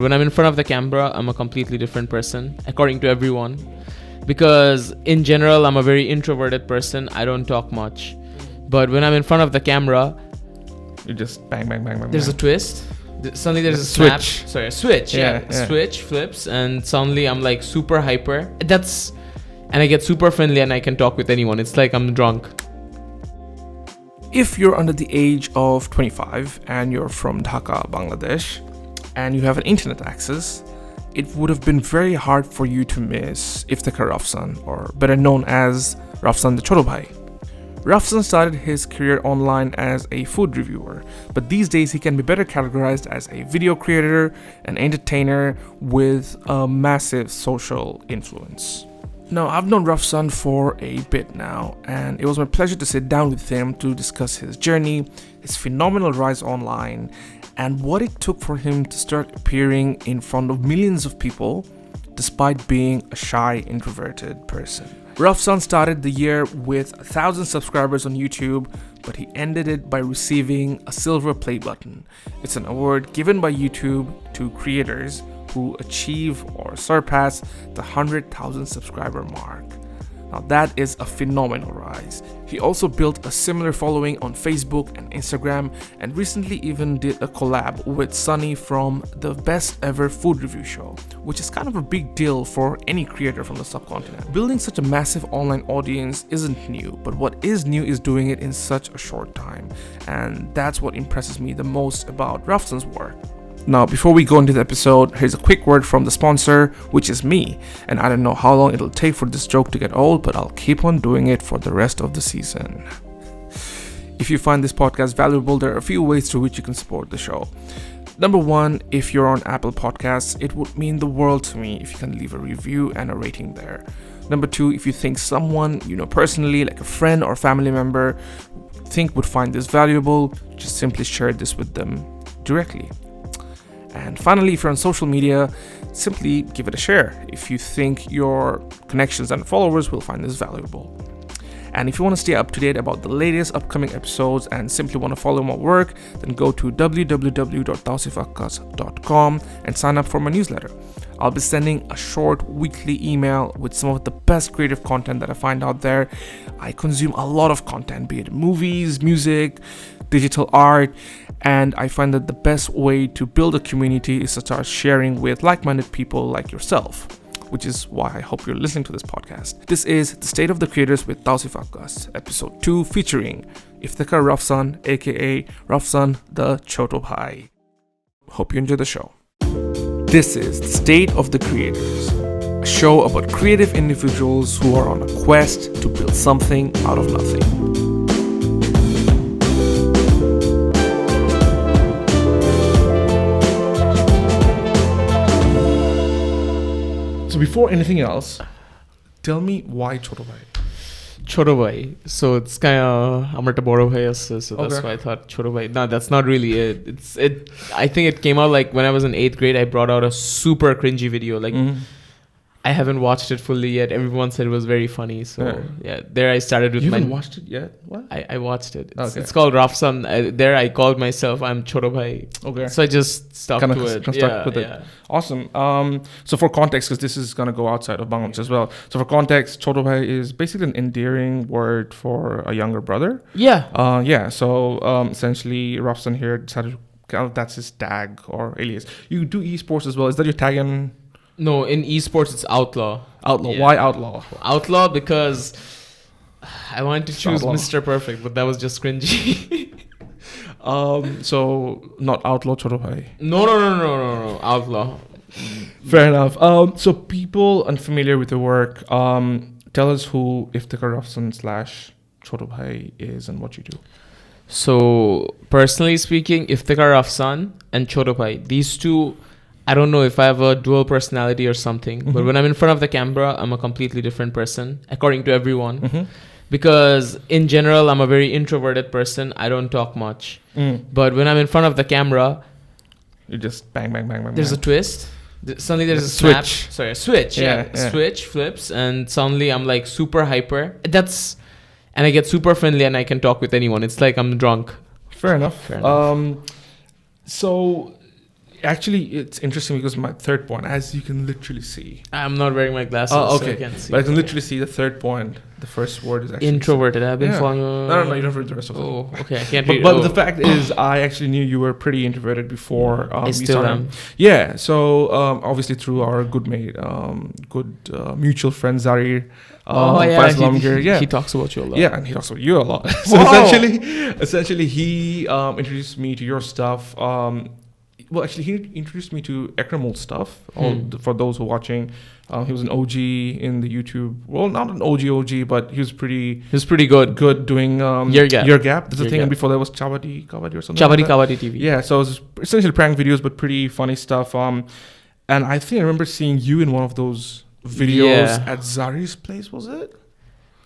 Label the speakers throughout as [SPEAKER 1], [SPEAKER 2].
[SPEAKER 1] When I'm in front of the camera, I'm a completely different person, according to everyone. Because in general, I'm a very introverted person. I don't talk much. But when I'm in front of the camera,
[SPEAKER 2] you just bang, bang, bang, bang.
[SPEAKER 1] There's
[SPEAKER 2] bang.
[SPEAKER 1] a twist. Suddenly there's a
[SPEAKER 2] switch.
[SPEAKER 1] A switch. Yeah. Switch flips, and suddenly I'm like super hyper. And I get super friendly, and I can talk with anyone. It's like I'm drunk.
[SPEAKER 2] If you're under the age of 25 and you're from Dhaka, Bangladesh, and you have an internet access, it would have been very hard for you to miss Iftekhar Rafsan, or better known as Rafsan TheChotobhai. Rafsan started his career online as a food reviewer, but these days he can be better categorized as a video creator, an entertainer with a massive social influence. Now, I've known Rafsan for a bit now, and it was my pleasure to sit down with him to discuss his journey, his phenomenal rise online, and what it took for him to start appearing in front of millions of people despite being a shy, introverted person. Rafsan started the year with 1,000 subscribers on YouTube, but he ended it by receiving a silver play button. It's an award given by YouTube to creators who achieve or surpass the 100,000 subscriber mark. Now that is a phenomenal rise. He also built a similar following on Facebook and Instagram, and recently even did a collab with Sunny from the Best Ever Food Review Show, which is kind of a big deal for any creator from the subcontinent. Building such a massive online audience isn't new, but what is new is doing it in such a short time, and that's what impresses me the most about Rafsan's work. Now, before we go into the episode, here's a quick word from the sponsor, which is me. And I don't know how long it'll take for this joke to get old, but I'll keep on doing it for the rest of the season. If you find this podcast valuable, there are a few ways through which you can support the show. Number one, if you're on Apple Podcasts, it would mean the world to me if you can leave a review and a rating there. Number two, if you think someone you know personally, like a friend or family member, would find this valuable, just simply share this with them directly. And finally, if you're on social media, simply give it a share if you think your connections and followers will find this valuable. And if you want to stay up to date about the latest upcoming episodes and simply want to follow my work, then go to www.tawsifakkas.com and sign up for my newsletter. I'll be sending a short weekly email with some of the best creative content that I find out there. I consume a lot of content, be it movies, music, digital art, and I find that the best way to build a community is to start sharing with like-minded people like yourself, which is why I hope you're listening to this podcast. This is The State of the Creators with Tawsif Akkas, episode 2, featuring Iftekhar Rafsan, aka Rafsan TheChotobhai. Hope you enjoy the show. This is The State of the Creators, a show about creative individuals who are on a quest to build something out of nothing. So before anything else, tell me why Chotobhai?
[SPEAKER 1] Chotobhai. So it's kind of Amarta Boro Bhai, so that's why I thought Chotobhai. No, that's not really it. I think it came out like when I was in 8th grade. I brought out a super cringy video. Like I haven't watched it fully yet. Everyone said it was very funny. So yeah there I started with
[SPEAKER 2] You haven't watched it yet? What?
[SPEAKER 1] I watched it. It's called Rafsan. There I called myself, I'm Chotobhai. Okay. So I just stuck to it.
[SPEAKER 2] Yeah. Awesome. So for context, because this is going to go outside of Bangladesh as well. So for context, Chotobhai is basically an endearing word for a younger brother.
[SPEAKER 1] Yeah.
[SPEAKER 2] So essentially, Rafsan here decided that's his tag or alias. You do esports as well. Is that your tag in?
[SPEAKER 1] No, in esports it's outlaw.
[SPEAKER 2] Outlaw. Yeah. Why outlaw?
[SPEAKER 1] Outlaw because I wanted to choose Mr. Perfect, but that was just cringy.
[SPEAKER 2] So not outlaw Chotobhai.
[SPEAKER 1] No. Outlaw.
[SPEAKER 2] Fair enough. So people unfamiliar with the work, tell us who Iftekhar Rafsan / Chotobhai is and what you do.
[SPEAKER 1] So personally speaking, Iftekhar Rafsan and Chotobhai, these two, I don't know if I have a dual personality or something, but when I'm in front of the camera, I'm a completely different person, according to everyone. Because in general, I'm a very introverted person. I don't talk much. But when I'm in front of the camera,
[SPEAKER 2] you just bang, bang, bang, bang.
[SPEAKER 1] There's a twist. Suddenly there's a switch. A switch. Switch flips, and suddenly I'm like super hyper. And I get super friendly, and I can talk with anyone. It's like I'm drunk.
[SPEAKER 2] Fair enough. So actually, it's interesting because my third point, as you can literally see.
[SPEAKER 1] I'm not wearing my glasses,
[SPEAKER 2] Oh,
[SPEAKER 1] so
[SPEAKER 2] okay.
[SPEAKER 1] I can't see.
[SPEAKER 2] But I can literally see the third point. The first word is actually
[SPEAKER 1] Introverted. I've been following.
[SPEAKER 2] No, you don't read the rest of it.
[SPEAKER 1] Oh, okay. I can't
[SPEAKER 2] But,
[SPEAKER 1] read.
[SPEAKER 2] but the fact is, I actually knew you were pretty introverted before.
[SPEAKER 1] I
[SPEAKER 2] we
[SPEAKER 1] still
[SPEAKER 2] started.
[SPEAKER 1] am.
[SPEAKER 2] Yeah. So obviously through our good mate, mutual friend Zarir.
[SPEAKER 1] He talks about you a lot.
[SPEAKER 2] Yeah, and he talks about you a lot. So essentially, he introduced me to your stuff. Well, actually, he introduced me to Ekramul's stuff. For those who are watching, he was an OG in the YouTube. Well, not an OG, but he was pretty
[SPEAKER 1] good.
[SPEAKER 2] Good doing
[SPEAKER 1] Year Gap.
[SPEAKER 2] That's the thing. And before that was Kabaddi or something.
[SPEAKER 1] Kabaddi TV.
[SPEAKER 2] Yeah, so it was essentially prank videos, but pretty funny stuff. And I think I remember seeing you in one of those videos at Zari's place. Was it?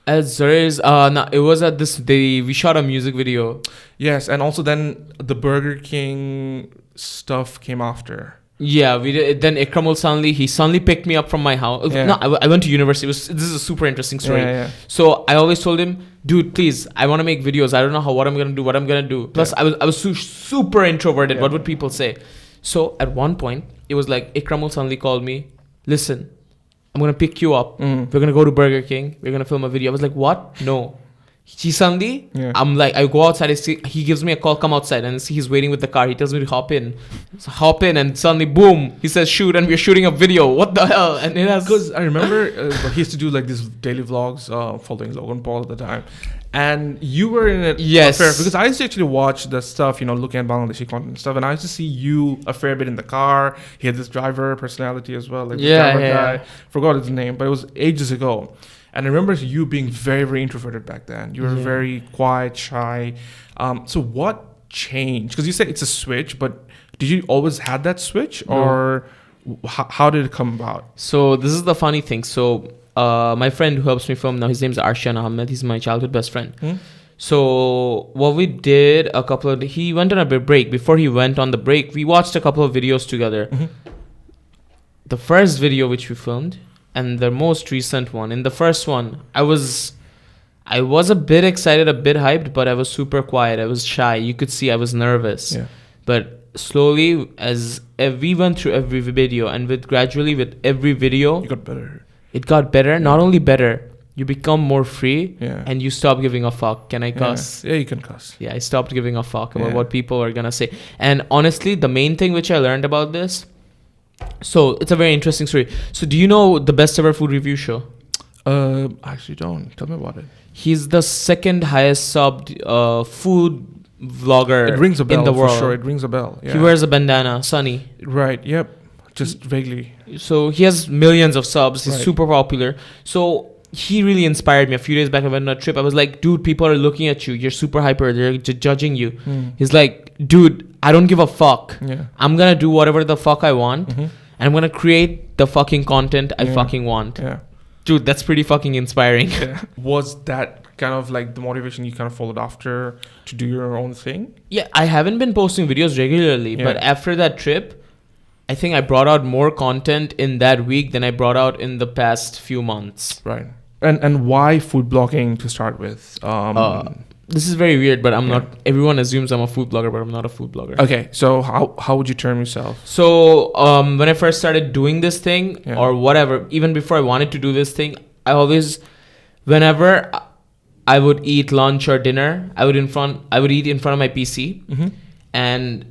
[SPEAKER 1] At Zari's, no, it was at this. We shot a music video.
[SPEAKER 2] Yes, and also then the Burger King stuff came after.
[SPEAKER 1] Yeah, we did. Then Ikramul suddenly picked me up from my house.
[SPEAKER 2] Yeah.
[SPEAKER 1] No, I went to university. This is a super interesting story.
[SPEAKER 2] Yeah.
[SPEAKER 1] So I always told him, dude, please, I want to make videos. I don't know what I'm gonna do. Plus, I was super introverted.
[SPEAKER 2] Yeah.
[SPEAKER 1] What would people say? So at one point, it was like Ikramul suddenly called me. Listen, I'm gonna pick you up. We're gonna go to Burger King. We're gonna film a video. I was like, what? No. He suddenly, I'm like, I go outside. He gives me a call. Come outside, and he's waiting with the car. He tells me to hop in. So hop in, and suddenly, boom! He says, shoot, and we're shooting a video. What the hell? And it has
[SPEAKER 2] because I remember he used to do like these daily vlogs following Logan Paul at the time, and you were in it.
[SPEAKER 1] Yes.
[SPEAKER 2] A fair, because I used to actually watch the stuff, looking at Bangladeshi content and stuff, and I used to see you a fair bit in the car. He had this driver personality as well, like the driver guy. Forgot his name, but it was ages ago. And I remember you being very, very introverted back then. You were very quiet, shy. So what changed? Because you said it's a switch, but did you always have that switch? No. Or how did it come about?
[SPEAKER 1] So this is the funny thing. So my friend who helps me film now, his name is Arshan Ahmed. He's my childhood best friend. So what we did, he went on a break. Before he went on the break, we watched a couple of videos together. The first video which we filmed, and the most recent one. In the first one, I was a bit excited, a bit hyped, but I was super quiet. I was shy. You could see I was nervous. Yeah. But slowly, as we went through every video, and gradually with every video,
[SPEAKER 2] you got better.
[SPEAKER 1] It got better. Yeah. Not only better, you become more free, and you stop giving a fuck. Can I cuss?
[SPEAKER 2] Yeah, you can cuss.
[SPEAKER 1] Yeah, I stopped giving a fuck about what people are gonna say. And honestly, the main thing which I learned about this. So it's a very interesting story. So do you know the best ever food review show?
[SPEAKER 2] I actually don't. Tell me about it.
[SPEAKER 1] He's the second highest subbed food vlogger
[SPEAKER 2] it rings a bell,
[SPEAKER 1] in the world.
[SPEAKER 2] For sure, it rings a bell. Yeah.
[SPEAKER 1] He wears a bandana, Sunny.
[SPEAKER 2] Right. Yep. Just vaguely.
[SPEAKER 1] So he has millions of subs. He's super popular. So he really inspired me. A few days back, I went on a trip. I was like, dude, people are looking at you. You're super hyper. They're judging you. He's like, dude, I don't give a fuck. Yeah. I'm going to do whatever the fuck I want. And I'm going to create the fucking content I fucking want. Yeah. Dude, that's pretty fucking inspiring.
[SPEAKER 2] Yeah. Was that kind of like the motivation you kind of followed after to do your own thing?
[SPEAKER 1] Yeah, I haven't been posting videos regularly. But after that trip, I think I brought out more content in that week than I brought out in the past few months.
[SPEAKER 2] Right. And why food blogging to start with?
[SPEAKER 1] This is very weird, but I'm not. Everyone assumes I'm a food blogger, but I'm not a food blogger.
[SPEAKER 2] Okay, so how would you term yourself?
[SPEAKER 1] So when I first started doing this thing or whatever, even before I wanted to do this thing, I always, whenever I would eat lunch or dinner, I would eat in front of my PC, and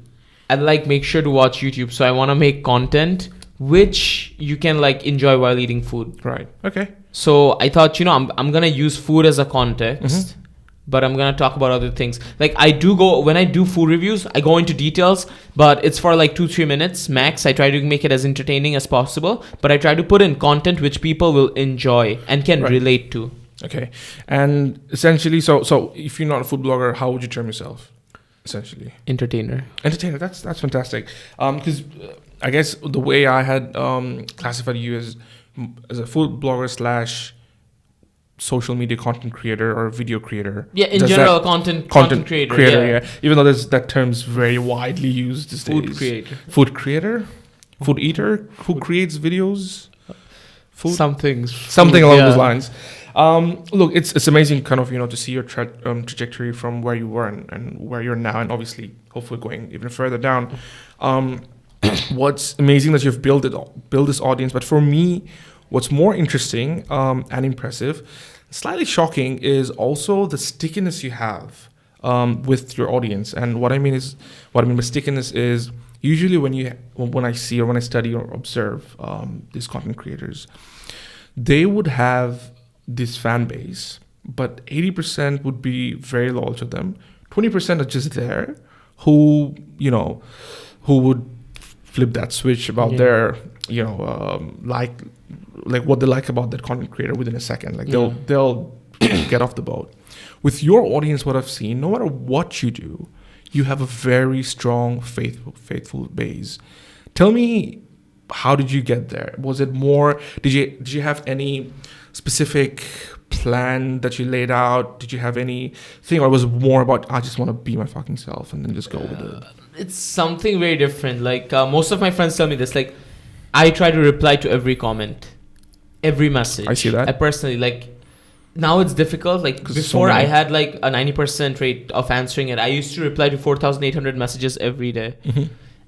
[SPEAKER 1] I'd make sure to watch YouTube. So I want to make content which you can enjoy while eating food.
[SPEAKER 2] Right. Okay.
[SPEAKER 1] So I thought, I'm going to use food as a context, but I'm going to talk about other things. When I do food reviews, I go into details, but it's for 2-3 minutes max. I try to make it as entertaining as possible, but I try to put in content which people will enjoy and can relate to.
[SPEAKER 2] Okay. And essentially, so if you're not a food blogger, how would you term yourself? Essentially.
[SPEAKER 1] Entertainer.
[SPEAKER 2] That's fantastic. Because I guess the way I had classified you as a food blogger / social media content creator or video creator.
[SPEAKER 1] Yeah, in general, content creator. Yeah.
[SPEAKER 2] Even though that term's very widely used these days. Food creator? Food eater? Who creates videos?
[SPEAKER 1] Something
[SPEAKER 2] along those lines. Look, it's amazing kind of, to see your trajectory from where you were and where you're now, and obviously hopefully going even further down. what's amazing that you've built this audience. But for me, what's more interesting and impressive, slightly shocking, is also the stickiness you have with your audience. And what I mean by stickiness is usually when I see or when I study or observe these content creators, they would have this fan base, but 80% would be very loyal to them. 20% are just there who would flip that switch about their, like what they like about that content creator within a second. Like they'll get off the boat. With your audience, what I've seen, no matter what you do, you have a very strong, faithful base. Tell me, how did you get there? Was it more? Did you have any specific plan that you laid out? Did you have anything, or was it more about I just want to be my fucking self and then just go with it?
[SPEAKER 1] It's something very different. Like most of my friends tell me this. Like I try to reply to every comment, every message.
[SPEAKER 2] I see that.
[SPEAKER 1] I personally now it's difficult. Like before, I had like a 90% rate of answering it. I used to reply to 4,800 messages every day.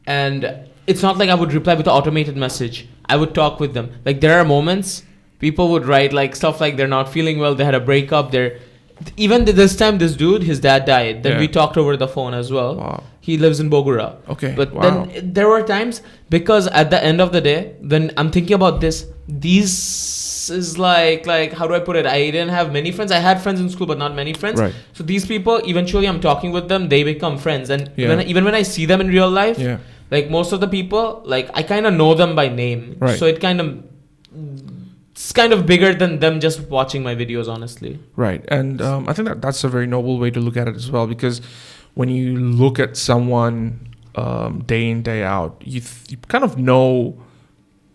[SPEAKER 1] And it's not like I would reply with an automated message. I would talk with them. Like there are moments people would write like stuff like they're not feeling well, they had a breakup, even this time, this dude, his dad died. Then we talked over the phone as well.
[SPEAKER 2] Wow.
[SPEAKER 1] He lives in Bogura.
[SPEAKER 2] Okay.
[SPEAKER 1] But then there were times, because at the end of the day, then I'm thinking about this. These is like how do I put it? I didn't have many friends. I had friends in school, but not many friends.
[SPEAKER 2] Right.
[SPEAKER 1] So these people, eventually I'm talking with them, they become friends. And even when I see them in real life, like most of the people, like I kind of know them by name.
[SPEAKER 2] Right.
[SPEAKER 1] So it's kind of bigger than them just watching my videos, honestly.
[SPEAKER 2] Right. And I think that's a very noble way to look at it as well, because when you look at someone day in, day out, you kind of know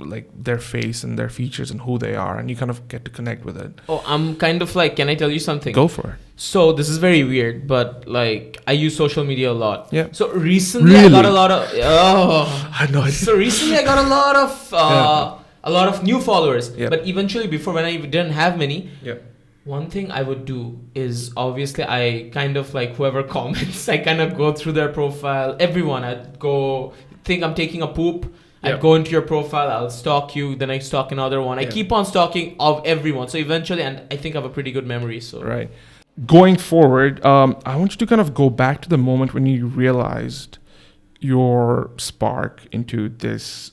[SPEAKER 2] like their face and their features and who they are, and you kind of get to connect with it.
[SPEAKER 1] Oh, I'm kind of like, can I tell you something?
[SPEAKER 2] Go for it.
[SPEAKER 1] So this is very weird, but like I use social media a lot.
[SPEAKER 2] Yeah.
[SPEAKER 1] So recently I got a lot of
[SPEAKER 2] I know.
[SPEAKER 1] So recently I got a lot of new followers. Yeah. But eventually, before, when I didn't have many, one thing I would do is, obviously I kind of like whoever comments, I kind of go through their profile. Everyone, I'd go think I'm taking a poop. I'd go into your profile, I'll stalk you, then I stalk another one. I keep on stalking of everyone. So eventually, and I think I have a pretty good memory. So
[SPEAKER 2] right. Going forward, I want you to kind of go back to the moment when you realized your spark into this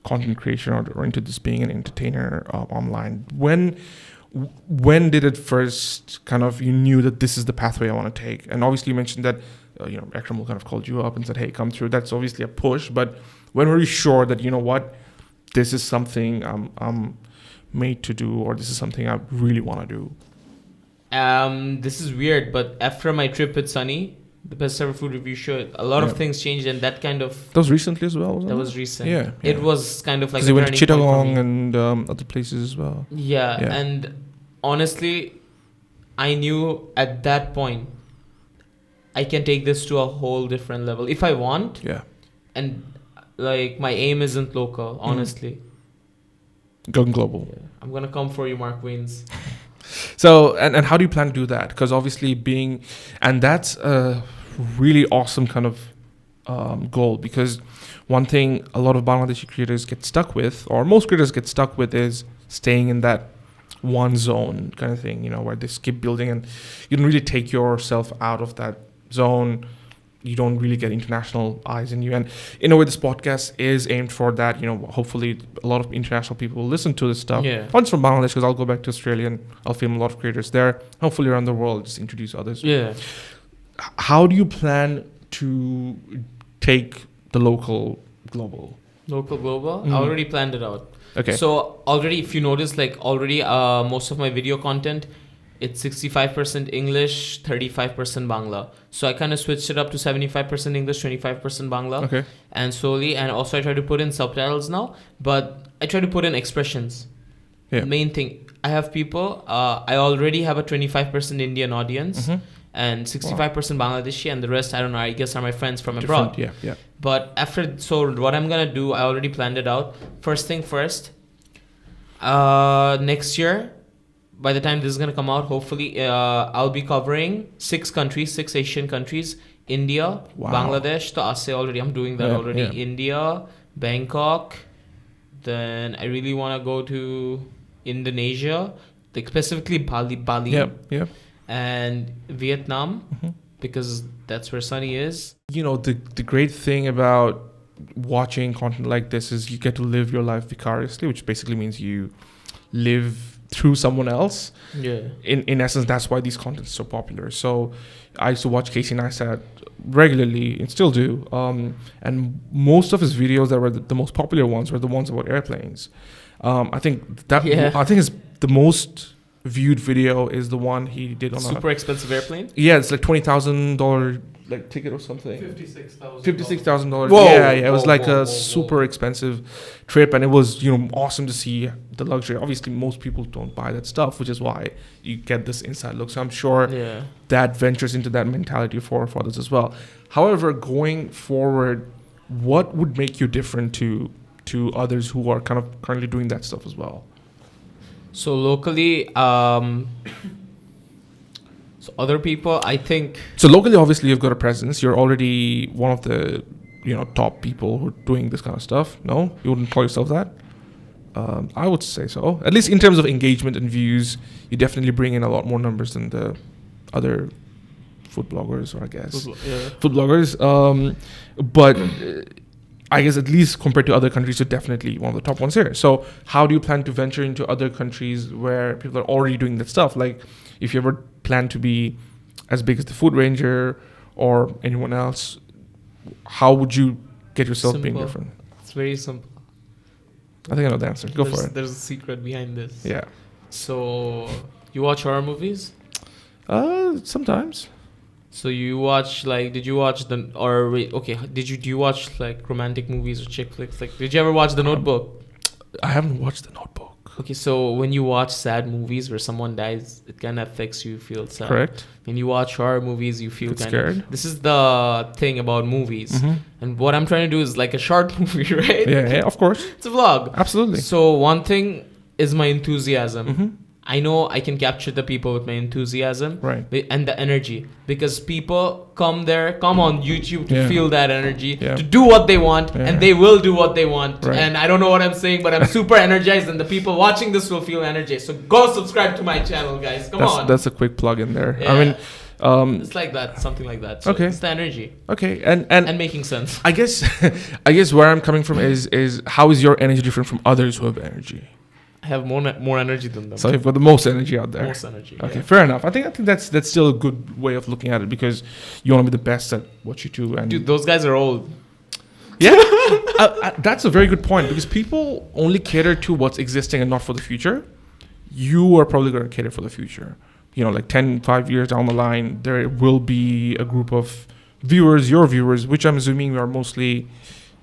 [SPEAKER 2] content creation or into this being an entertainer online. When did it first kind of, you knew that this is the pathway I want to take? And obviously you mentioned that Akram will kind of called you up and said, hey, come through. That's obviously a push, but when were you sure that, you know what, this is something I'm made to do, or this is something I really want to do?
[SPEAKER 1] This is weird, but after my trip with Sunny, the best ever food review show, a lot of things changed, and that kind of...
[SPEAKER 2] That was recently as well, wasn't it?
[SPEAKER 1] That was recent.
[SPEAKER 2] Yeah.
[SPEAKER 1] It was kind of like...
[SPEAKER 2] Because you went to Chittagong and other places as well.
[SPEAKER 1] Yeah, and honestly, I knew at that point, I can take this to a whole different level. If I want, and like my aim isn't local, honestly.
[SPEAKER 2] Going global.
[SPEAKER 1] Yeah. I'm going to come for you, Mark Waynes.
[SPEAKER 2] So, and how do you plan to do that? Because obviously and that's a really awesome kind of goal, because one thing a lot of Bangladeshi creators get stuck with, or most creators get stuck with, is staying in that one zone kind of thing, where they skip building and you don't really take yourself out of that zone. You don't really get international eyes in you. And in a way, this podcast is aimed for that. Hopefully a lot of international people will listen to this stuff.
[SPEAKER 1] Yeah.
[SPEAKER 2] Not just from Bangladesh, because I'll go back to Australia and I'll film a lot of creators there. Hopefully around the world, just introduce others.
[SPEAKER 1] Yeah.
[SPEAKER 2] How do you plan to take the local global?
[SPEAKER 1] Local global? I already planned it out.
[SPEAKER 2] Okay.
[SPEAKER 1] So already, if you notice, most of my video content, it's 65% English, 35% Bangla. So I kind of switched it up to 75% English, 25% Bangla.
[SPEAKER 2] Okay.
[SPEAKER 1] And slowly, and also I try to put in subtitles now, but I try to put in expressions.
[SPEAKER 2] Yeah.
[SPEAKER 1] Main thing, I have people, I already have a 25% Indian audience and 65% Bangladeshi, and the rest, I don't know, I guess are my friends from abroad.
[SPEAKER 2] Yeah.
[SPEAKER 1] But so what I'm going to do, I already planned it out. First thing first, next year, by the time this is going to come out, hopefully, I'll be covering 6 Asian countries, India,
[SPEAKER 2] Wow.
[SPEAKER 1] Bangladesh. So I say already, I'm doing that already.
[SPEAKER 2] Yeah.
[SPEAKER 1] India, Bangkok. Then I really want to go to Indonesia, like specifically Bali,
[SPEAKER 2] Yeah.
[SPEAKER 1] and Vietnam,
[SPEAKER 2] Mhm.
[SPEAKER 1] because that's where Sunny is.
[SPEAKER 2] You know, the great thing about watching content like this is you get to live your life vicariously, which basically means you live through someone else.
[SPEAKER 1] Yeah.
[SPEAKER 2] In essence, that's why these content is so popular. So I used to watch Casey Neistat regularly and still do. And most of his videos that were the most popular ones were the ones about airplanes. I think it's the most viewed video is the one he did on
[SPEAKER 1] super expensive airplane.
[SPEAKER 2] Yeah, it's like $20,000 like ticket or something. $56,000.
[SPEAKER 1] Whoa.
[SPEAKER 2] Yeah. It was like
[SPEAKER 1] Whoa.
[SPEAKER 2] a super expensive trip, and it was awesome to see the luxury. Obviously, most people don't buy that stuff, which is why you get this inside look. So I'm sure that ventures into that mentality for others as well. However, going forward, what would make you different to others who are kind of currently doing that stuff as well?
[SPEAKER 1] So locally, so other people, I think.
[SPEAKER 2] So locally, obviously, you've got a presence. You're already one of the top people who are doing this kind of stuff. No, you wouldn't call yourself that. I would say so. At least in terms of engagement and views, you definitely bring in a lot more numbers than the other food bloggers, or I guess food bloggers. But I guess at least compared to other countries, you're definitely one of the top ones here. So how do you plan to venture into other countries where people are already doing that stuff? Like if you ever plan to be as big as the Food Ranger or anyone else, how would you get yourself being different?
[SPEAKER 1] It's very simple.
[SPEAKER 2] I think I know the answer. Go for it.
[SPEAKER 1] There's a secret behind this.
[SPEAKER 2] Yeah.
[SPEAKER 1] So you watch horror movies?
[SPEAKER 2] Sometimes.
[SPEAKER 1] So you watch did you watch do you watch like romantic movies or chick flicks? Like, did you ever watch The Notebook?
[SPEAKER 2] I haven't watched The Notebook.
[SPEAKER 1] Okay, so when you watch sad movies where someone dies, it kind of affects you, feel sad.
[SPEAKER 2] Correct.
[SPEAKER 1] When you watch horror movies, you feel kind
[SPEAKER 2] scared.
[SPEAKER 1] of. This is the thing about movies.
[SPEAKER 2] Mm-hmm.
[SPEAKER 1] And what I'm trying to do is like a short movie, right?
[SPEAKER 2] Yeah, of course.
[SPEAKER 1] It's a vlog.
[SPEAKER 2] Absolutely.
[SPEAKER 1] So one thing is my enthusiasm.
[SPEAKER 2] Mm-hmm.
[SPEAKER 1] I know I can capture the people with my enthusiasm,
[SPEAKER 2] right,
[SPEAKER 1] and the energy, because people come on YouTube to feel that energy, to do what they want, and they will do what they want.
[SPEAKER 2] Right.
[SPEAKER 1] And I don't know what I'm saying, but I'm super energized, and the people watching this will feel energized. So go subscribe to my channel, guys. Come on.
[SPEAKER 2] That's a quick plug in there.
[SPEAKER 1] Yeah.
[SPEAKER 2] I mean,
[SPEAKER 1] it's like that, something like that. So
[SPEAKER 2] okay.
[SPEAKER 1] It's the energy.
[SPEAKER 2] Okay, and
[SPEAKER 1] making sense.
[SPEAKER 2] I guess where I'm coming from is how is your energy different from others who have energy?
[SPEAKER 1] I have more energy than them.
[SPEAKER 2] So you've got the most energy out there.
[SPEAKER 1] Most energy.
[SPEAKER 2] Okay, fair enough. I think that's still a good way of looking at it, because you want to be the best at what you do. And
[SPEAKER 1] dude, those guys are old.
[SPEAKER 2] Yeah, that's a very good point, because people only cater to what's existing and not for the future. You are probably going to cater for the future. Like 5 years down the line, there will be a group of viewers, your viewers, which I'm assuming are mostly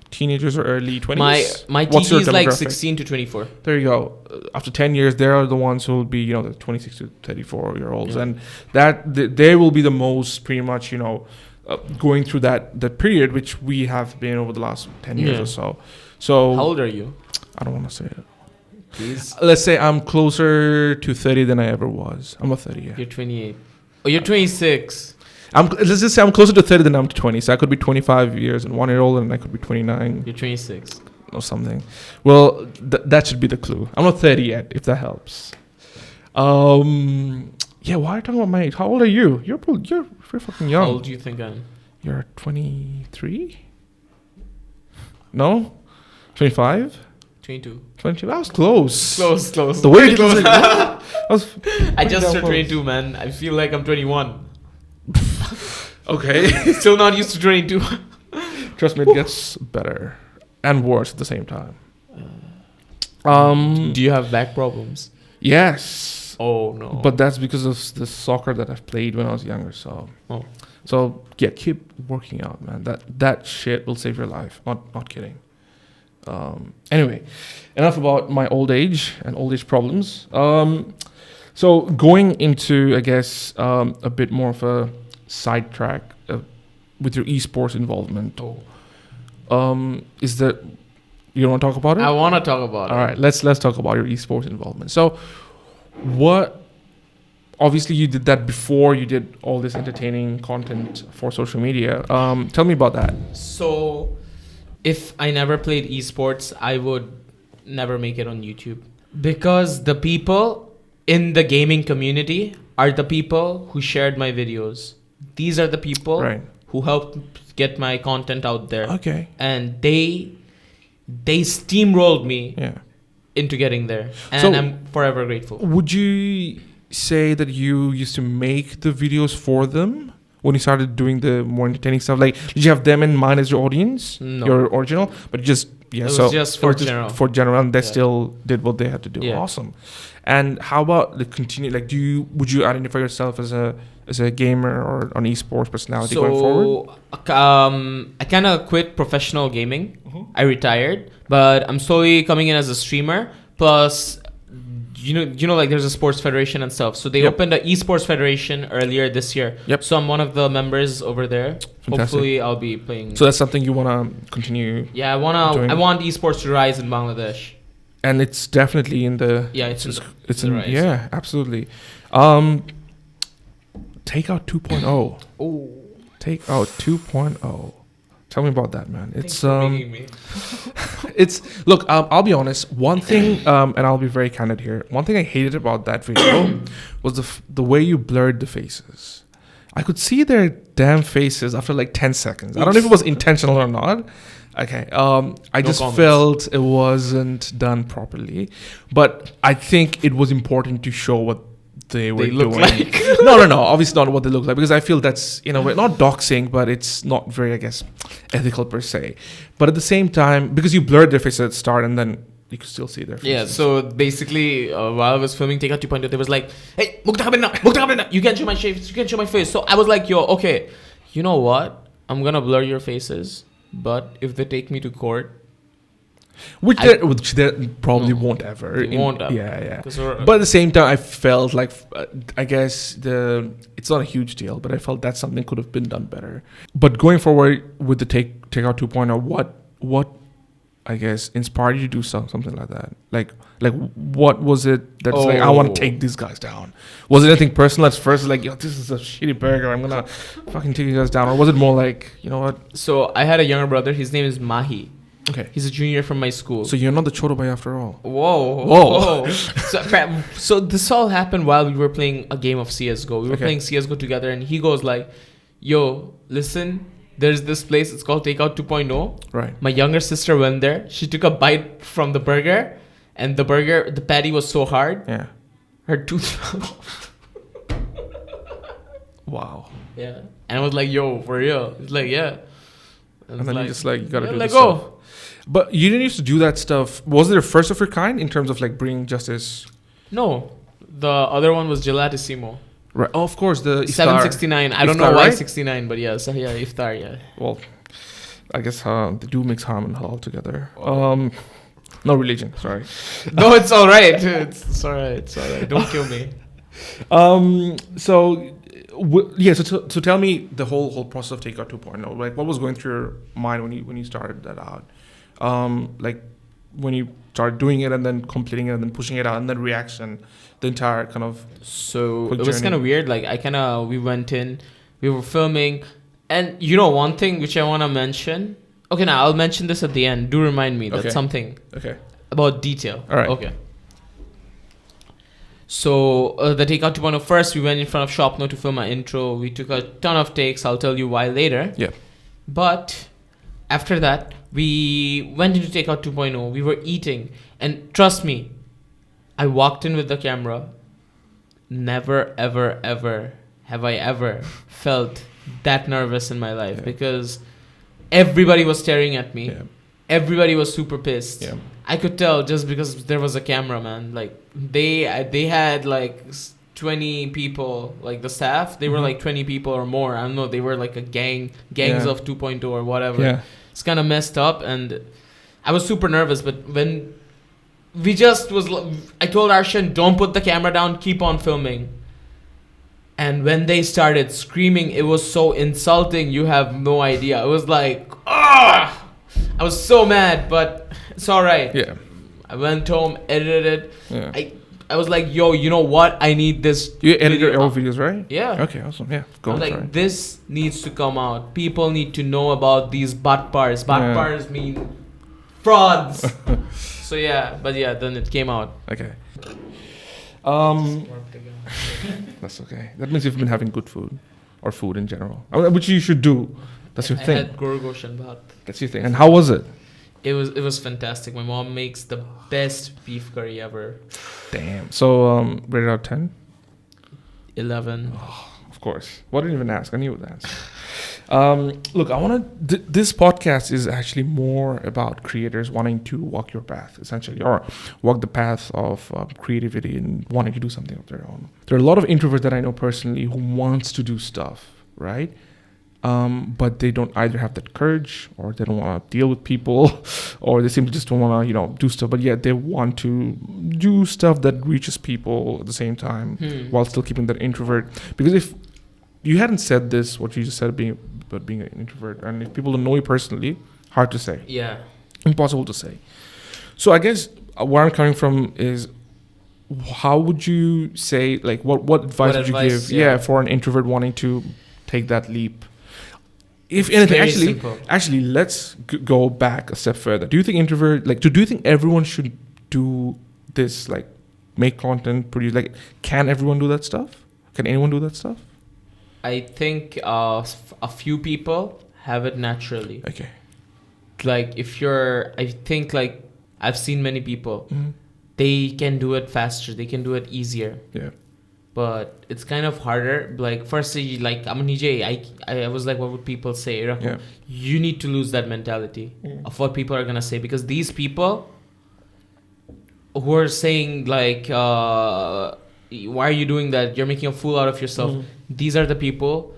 [SPEAKER 2] teenagers or early 20s.
[SPEAKER 1] My TG is like 16 to 24.
[SPEAKER 2] There you go. After 10 years, they are the ones who will be, the 26 to 34 year olds, and that they will be the most pretty much, going through that period, which we have been over the last 10 years or so. So
[SPEAKER 1] how old are you?
[SPEAKER 2] I don't want to say it.
[SPEAKER 1] Please.
[SPEAKER 2] Let's say I'm closer to 30 than I ever was. I'm not 30 yet.
[SPEAKER 1] You're 28. Oh, you're 26.
[SPEAKER 2] Let's just say I'm closer to 30 than I'm to 20. So I could be 25 years and 1 year old, and I could be 29.
[SPEAKER 1] You're 26.
[SPEAKER 2] Or something. Well, that should be the clue. I'm not 30 yet, if that helps. Yeah, why are you talking about my age? How old are you? You're fucking young.
[SPEAKER 1] How old do you think I am?
[SPEAKER 2] You're 23? No? 25?
[SPEAKER 1] 22.
[SPEAKER 2] 22? I was close.
[SPEAKER 1] Close.
[SPEAKER 2] The way you did it,
[SPEAKER 1] I just turned 22, man. I feel like I'm 21.
[SPEAKER 2] Okay.
[SPEAKER 1] Still not used to 22.
[SPEAKER 2] Trust me, it gets better and worse at the same time.
[SPEAKER 1] Do you have back problems?
[SPEAKER 2] Yes.
[SPEAKER 1] Oh no.
[SPEAKER 2] But that's because of the soccer that I've played when I was younger. So yeah, keep working out, man. That shit will save your life. Not kidding. Anyway, enough about my old age and old age problems. So going into, I guess, a bit more of a sidetrack with your esports involvement. Is that you want to talk about it?
[SPEAKER 1] I want to talk about it.
[SPEAKER 2] All right, let's talk about your esports involvement. So, what obviously you did that before you did all this entertaining content for social media. Tell me about that.
[SPEAKER 1] So, if I never played esports, I would never make it on YouTube. Because the people in the gaming community are the people who shared my videos. These are the people
[SPEAKER 2] Right.
[SPEAKER 1] who helped get my content out there.
[SPEAKER 2] Okay.
[SPEAKER 1] And they steamrolled me
[SPEAKER 2] Yeah.
[SPEAKER 1] into getting there. And
[SPEAKER 2] So-
[SPEAKER 1] I'm forever grateful.
[SPEAKER 2] Would you say that you used to make the videos for them when you started doing the more entertaining stuff? Like, did you have them in mind as your audience?
[SPEAKER 1] No.
[SPEAKER 2] Your original? But just, yeah,
[SPEAKER 1] It was
[SPEAKER 2] so
[SPEAKER 1] just
[SPEAKER 2] it
[SPEAKER 1] for
[SPEAKER 2] was
[SPEAKER 1] general.
[SPEAKER 2] For general, and they
[SPEAKER 1] Yeah.
[SPEAKER 2] still did what they had to do.
[SPEAKER 1] Yeah.
[SPEAKER 2] Awesome. And how about the continue? Like, would you identify yourself as a gamer or an esports personality going forward?
[SPEAKER 1] I kind of quit professional gaming.
[SPEAKER 2] Mhm.
[SPEAKER 1] I retired, but I'm slowly coming in as a streamer. Plus, you know, like there's a sports federation and stuff. So they
[SPEAKER 2] Yep.
[SPEAKER 1] opened an esports federation earlier this year.
[SPEAKER 2] Yep.
[SPEAKER 1] So I'm one of the members over there.
[SPEAKER 2] Fantastic.
[SPEAKER 1] Hopefully, I'll be playing.
[SPEAKER 2] So that's something you want to continue,
[SPEAKER 1] Yeah, I
[SPEAKER 2] doing-
[SPEAKER 1] want esports to rise in Bangladesh.
[SPEAKER 2] and it's definitely in the.
[SPEAKER 1] Yeah, it's
[SPEAKER 2] It's
[SPEAKER 1] the
[SPEAKER 2] in,
[SPEAKER 1] rise.
[SPEAKER 2] yeah, absolutely. Takeout 2.0.
[SPEAKER 1] Oh,
[SPEAKER 2] Takeout 2.0. Tell me about that, man.
[SPEAKER 1] thanks
[SPEAKER 2] It's
[SPEAKER 1] for making me.
[SPEAKER 2] it's look. I'll be honest. One thing, and I'll be very candid here. One thing I hated about that video was the way you blurred the faces. I could see their damn faces after like 10 seconds. I don't know if it was intentional or not. Okay. I just
[SPEAKER 1] comments.
[SPEAKER 2] felt it wasn't done properly, but I think it was important to show what they were
[SPEAKER 1] look
[SPEAKER 2] doing.
[SPEAKER 1] like.
[SPEAKER 2] No. Obviously not what they look like, because I feel that's, not doxing, but it's not very, I guess, ethical per se. But at the same time, because you blurred their faces at the start and then you could still see their faces.
[SPEAKER 1] Yeah, so basically, while I was filming Takeout 2.0, they was like, "Hey, Mukta, you can't show my face. You can't show my face." So I was like, "Yo, okay, you know what? I'm gonna blur your faces, but if they take me to court,
[SPEAKER 2] Which they probably
[SPEAKER 1] No.
[SPEAKER 2] won't ever.
[SPEAKER 1] They won't ever.
[SPEAKER 2] Yeah.
[SPEAKER 1] 'cause we're-
[SPEAKER 2] But at the same time, I felt like, I guess it's not a huge deal, but I felt that something could have been done better. But going forward with the Takeout 2.0, what I guess inspired you to do something like that? Like what was it that's like, I want
[SPEAKER 1] Oh.
[SPEAKER 2] to take these guys down? Was it anything personal at first? Like, yo, this is a shitty burger, I'm gonna fucking take you guys down, or was it more like, you know what?
[SPEAKER 1] so I had a younger brother. His name is Mahi.
[SPEAKER 2] Okay,
[SPEAKER 1] He's a junior from my school.
[SPEAKER 2] so you're not the Chotobhai after all.
[SPEAKER 1] Whoa. So this all happened while we were playing a game of CSGO. We were
[SPEAKER 2] Okay.
[SPEAKER 1] playing CSGO together, and he goes like, "Yo, listen, there's this place. It's called Takeout 2.0.
[SPEAKER 2] Right.
[SPEAKER 1] My younger sister went there. She took a bite from the burger, and the patty was so hard,
[SPEAKER 2] Yeah.
[SPEAKER 1] her tooth fell off."
[SPEAKER 2] Wow.
[SPEAKER 1] Yeah. And I was like, "Yo, for real?" He's like, "Yeah."
[SPEAKER 2] And then you just like, you gotta
[SPEAKER 1] "Yeah,
[SPEAKER 2] do
[SPEAKER 1] let
[SPEAKER 2] this
[SPEAKER 1] go."
[SPEAKER 2] stuff. But you didn't used to do that stuff. Was it a first of your kind in terms of like bringing justice?
[SPEAKER 1] No, the other one was Gelatissimo.
[SPEAKER 2] Right. Oh, of course, the Iftar.
[SPEAKER 1] 769. I don't know
[SPEAKER 2] Iftar,
[SPEAKER 1] why
[SPEAKER 2] right?
[SPEAKER 1] 69, but yeah, so yeah, Iftar, yeah.
[SPEAKER 2] Well, I guess they do mix ham and halal together. No religion. Sorry.
[SPEAKER 1] No, it's all right. It's all right. It's all right. Don't kill me.
[SPEAKER 2] So. Yeah, so tell me the whole process of Takeout 2.0. Like, what was going through your mind when you started that out? Like when you started doing it and then completing it and then pushing it out and then reaction, the entire kind of.
[SPEAKER 1] So
[SPEAKER 2] Quick
[SPEAKER 1] it was
[SPEAKER 2] journey.
[SPEAKER 1] kind of weird. Like we went in, we were filming, and one thing which I want to mention. Okay, now I'll mention this at the end. Do remind me. That's
[SPEAKER 2] Okay.
[SPEAKER 1] something
[SPEAKER 2] Okay.
[SPEAKER 1] about detail.
[SPEAKER 2] All right.
[SPEAKER 1] Okay. So the Takeout 2.0, first we went in front of Shopno to film our intro. We took a ton of takes. I'll tell you why later.
[SPEAKER 2] Yeah.
[SPEAKER 1] But after that, we went into Takeout 2.0. We were eating. And trust me, I walked in with the camera. Never, ever, ever have I ever felt that nervous in my life,
[SPEAKER 2] Yeah.
[SPEAKER 1] because everybody was staring at me.
[SPEAKER 2] Yeah.
[SPEAKER 1] Everybody was super pissed.
[SPEAKER 2] Yeah.
[SPEAKER 1] I could tell just because there was a camera, man. Like they had like 20 people, like the staff. They were
[SPEAKER 2] Mhm.
[SPEAKER 1] like 20 people or more. I don't know. They were like a gangs
[SPEAKER 2] Yeah.
[SPEAKER 1] of 2.0 or whatever.
[SPEAKER 2] Yeah.
[SPEAKER 1] It's kind of messed up, and I was super nervous. But when we just was, I told Arshan, don't put the camera down, keep on filming. And when they started screaming, it was so insulting. You have no idea. It was like, ah! I was so mad, but it's all right.
[SPEAKER 2] Yeah.
[SPEAKER 1] I went home, edited it.
[SPEAKER 2] Yeah.
[SPEAKER 1] I was like, yo, you know what? I need this.
[SPEAKER 2] You edit your
[SPEAKER 1] video
[SPEAKER 2] own
[SPEAKER 1] out.
[SPEAKER 2] videos, right?
[SPEAKER 1] Yeah.
[SPEAKER 2] Okay, awesome. Yeah,
[SPEAKER 1] I
[SPEAKER 2] go
[SPEAKER 1] was
[SPEAKER 2] on.
[SPEAKER 1] like, this needs to come out. People need to know about these butt bars. Butt bars mean frauds. So yeah, but yeah, then it came out.
[SPEAKER 2] Okay. That's okay. That means you've been having good food, or food in general, which you should do. That's your
[SPEAKER 1] I
[SPEAKER 2] thing.
[SPEAKER 1] had gorgosh and bhat.
[SPEAKER 2] That's your thing. And how was it?
[SPEAKER 1] It was fantastic. My mom makes the best beef curry ever.
[SPEAKER 2] Damn. So rated out of 10?
[SPEAKER 1] 11.
[SPEAKER 2] Of course. Well, I didn't even ask. I knew you would ask. Look, I want to. This podcast is actually more about creators wanting to walk your path, essentially, or walk the path of creativity and wanting to do something of their own. There are a lot of introverts that I know personally who wants to do stuff, right? But they don't either have that courage, or they don't want to deal with people, or they simply just don't want to, do stuff. But yet they want to do stuff that reaches people at the same time while still keeping that introvert. Because if you hadn't said this, what you just said about being an introvert, and if people don't know you personally, hard to say.
[SPEAKER 1] Yeah.
[SPEAKER 2] Impossible to say. So I guess where I'm coming from is, how would you say, like, what advice would you give? Yeah, for an introvert wanting to take that leap. If
[SPEAKER 1] It's
[SPEAKER 2] anything, actually, let's go back a step further. Do you think do you think everyone should do this, like, make content, produce? Like, can everyone do that stuff? Can anyone do that stuff?
[SPEAKER 1] I think a few people have it naturally.
[SPEAKER 2] Okay.
[SPEAKER 1] Like, I think, like, I've seen many people.
[SPEAKER 2] Mm-hmm.
[SPEAKER 1] They can do it faster. They can do it easier.
[SPEAKER 2] Yeah.
[SPEAKER 1] But it's kind of harder. Like, firstly, like, I'm a DJ. I was like, what would people say?
[SPEAKER 2] Yeah.
[SPEAKER 1] You need to lose that mentality of what people are going to say. Because these people who are saying, like, why are you doing that? You're making a fool out of yourself. These are the people,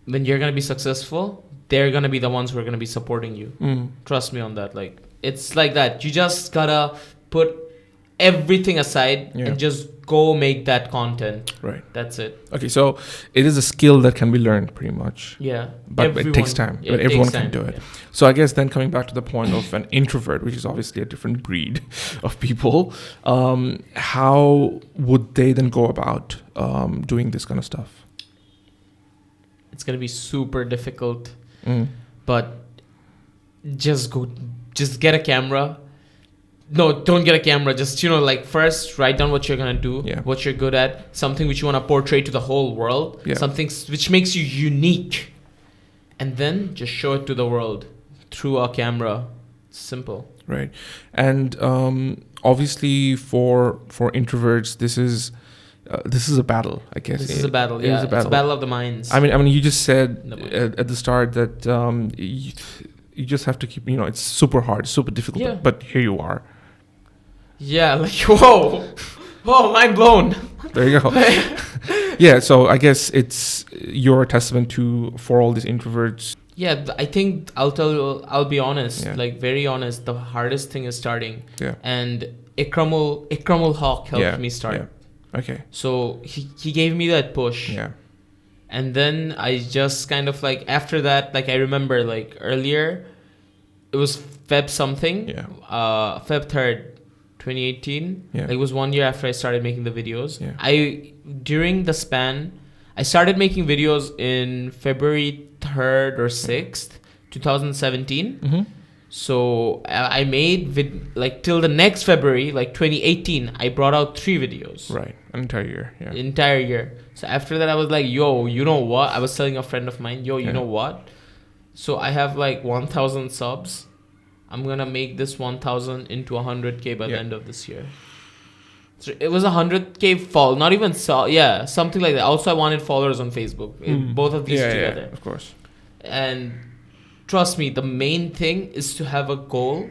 [SPEAKER 1] when you're going to be successful, they're going to be the ones who are going to be supporting you. Trust me on that. Like, it's like that. You just got to put everything aside and just go make that content.
[SPEAKER 2] Right.
[SPEAKER 1] That's it.
[SPEAKER 2] Okay, so it is a skill that can be learned pretty much.
[SPEAKER 1] Yeah.
[SPEAKER 2] But it takes time. But everyone can do it. Yeah. So I guess then coming back to the point of an introvert, which is obviously a different breed of people, how would they then go about doing this kind of stuff?
[SPEAKER 1] It's going to be super difficult. But just get a camera. No, don't get a camera. Just, like, first write down what you're going to do, what you're good at, something which you want to portray to the whole world, something which makes you unique. And then just show it to the world through a camera. Simple.
[SPEAKER 2] Right. And obviously for introverts, this is a battle, I guess.
[SPEAKER 1] This is a battle, yeah. It's a battle of the minds.
[SPEAKER 2] I mean, you just said at the start that you just have to keep, it's super hard, super difficult, but here you are. Yeah,
[SPEAKER 1] like, whoa, mind blown.
[SPEAKER 2] There you go. Yeah, so I guess you're a testament for all these introverts.
[SPEAKER 1] Yeah, I think I'll be honest, like, very honest. The hardest thing is starting. Yeah. And Ikramul Haq helped me start.
[SPEAKER 2] Yeah. Okay.
[SPEAKER 1] So he gave me that push. Yeah. And then I just kind of, like, after that, like, I remember, like, earlier, it was Feb something. Yeah. Feb 3rd, 2018. Yeah. Like, it was 1 year after I started making the videos. Yeah. During the span, I started making videos in February 3rd or 6th, 2017. Mm-hmm. So I made, till the next February, like 2018, I brought out 3 videos.
[SPEAKER 2] Right. An entire year. Yeah.
[SPEAKER 1] Entire year. So after that, I was like, yo, you know what? I was telling a friend of mine, you know what? So I have, like, 1,000 subs. I'm going to make this 1,000 into 100K by the end of this year. So it was 100K fall, not even something like that. Also, I wanted followers on Facebook. Both of these together.
[SPEAKER 2] Yeah, of course.
[SPEAKER 1] And trust me, the main thing is to have a goal,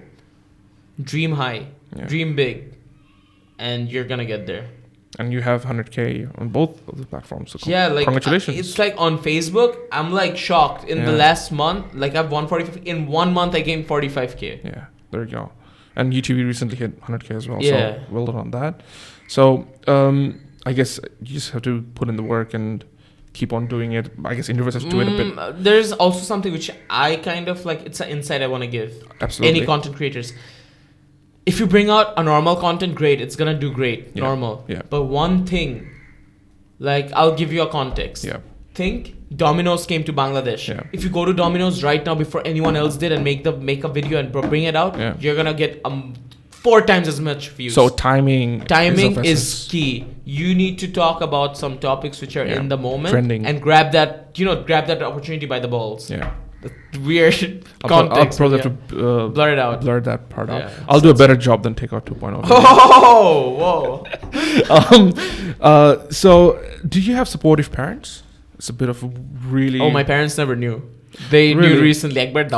[SPEAKER 1] dream high, dream big, and you're going to get there.
[SPEAKER 2] And you have 100K on both of the platforms. So
[SPEAKER 1] like,
[SPEAKER 2] congratulations.
[SPEAKER 1] It's like on Facebook, I'm, like, shocked. In the last month, like, I've won 45. In 1 month, I gained 45K.
[SPEAKER 2] Yeah, there you go. And YouTube recently hit 100K as well. Yeah. So well done on that. So I guess you just have to put in the work and keep on doing it. I guess introverts have to do it a bit.
[SPEAKER 1] There's also something which I kind of, like, it's an insight I want to give.
[SPEAKER 2] Absolutely.
[SPEAKER 1] Any content creators. if you bring out a normal content, great, it's gonna do great,
[SPEAKER 2] Yeah.
[SPEAKER 1] normal.
[SPEAKER 2] Yeah.
[SPEAKER 1] But one thing, like, I'll give you a context.
[SPEAKER 2] Yeah.
[SPEAKER 1] Think Domino's came to Bangladesh.
[SPEAKER 2] Yeah.
[SPEAKER 1] If you go to Domino's right now before anyone else did and make a video and bring it out,
[SPEAKER 2] Yeah.
[SPEAKER 1] you're gonna get 4 times as much views.
[SPEAKER 2] So timing
[SPEAKER 1] Timing
[SPEAKER 2] of
[SPEAKER 1] is
[SPEAKER 2] essence.
[SPEAKER 1] key. You need to talk about some topics which are
[SPEAKER 2] Yeah.
[SPEAKER 1] in the moment
[SPEAKER 2] Trending.
[SPEAKER 1] and grab that opportunity by the balls.
[SPEAKER 2] Yeah.
[SPEAKER 1] The weird
[SPEAKER 2] I'll
[SPEAKER 1] context.
[SPEAKER 2] probably
[SPEAKER 1] yeah.
[SPEAKER 2] have to
[SPEAKER 1] Blur it out.
[SPEAKER 2] blur that part out.
[SPEAKER 1] Yeah.
[SPEAKER 2] I'll do a better job than Takeout 2.0.
[SPEAKER 1] Oh, whoa.
[SPEAKER 2] So, do you have supportive parents? It's a bit of a really.
[SPEAKER 1] Oh, my parents never knew. They
[SPEAKER 2] Really?
[SPEAKER 1] knew recently. I went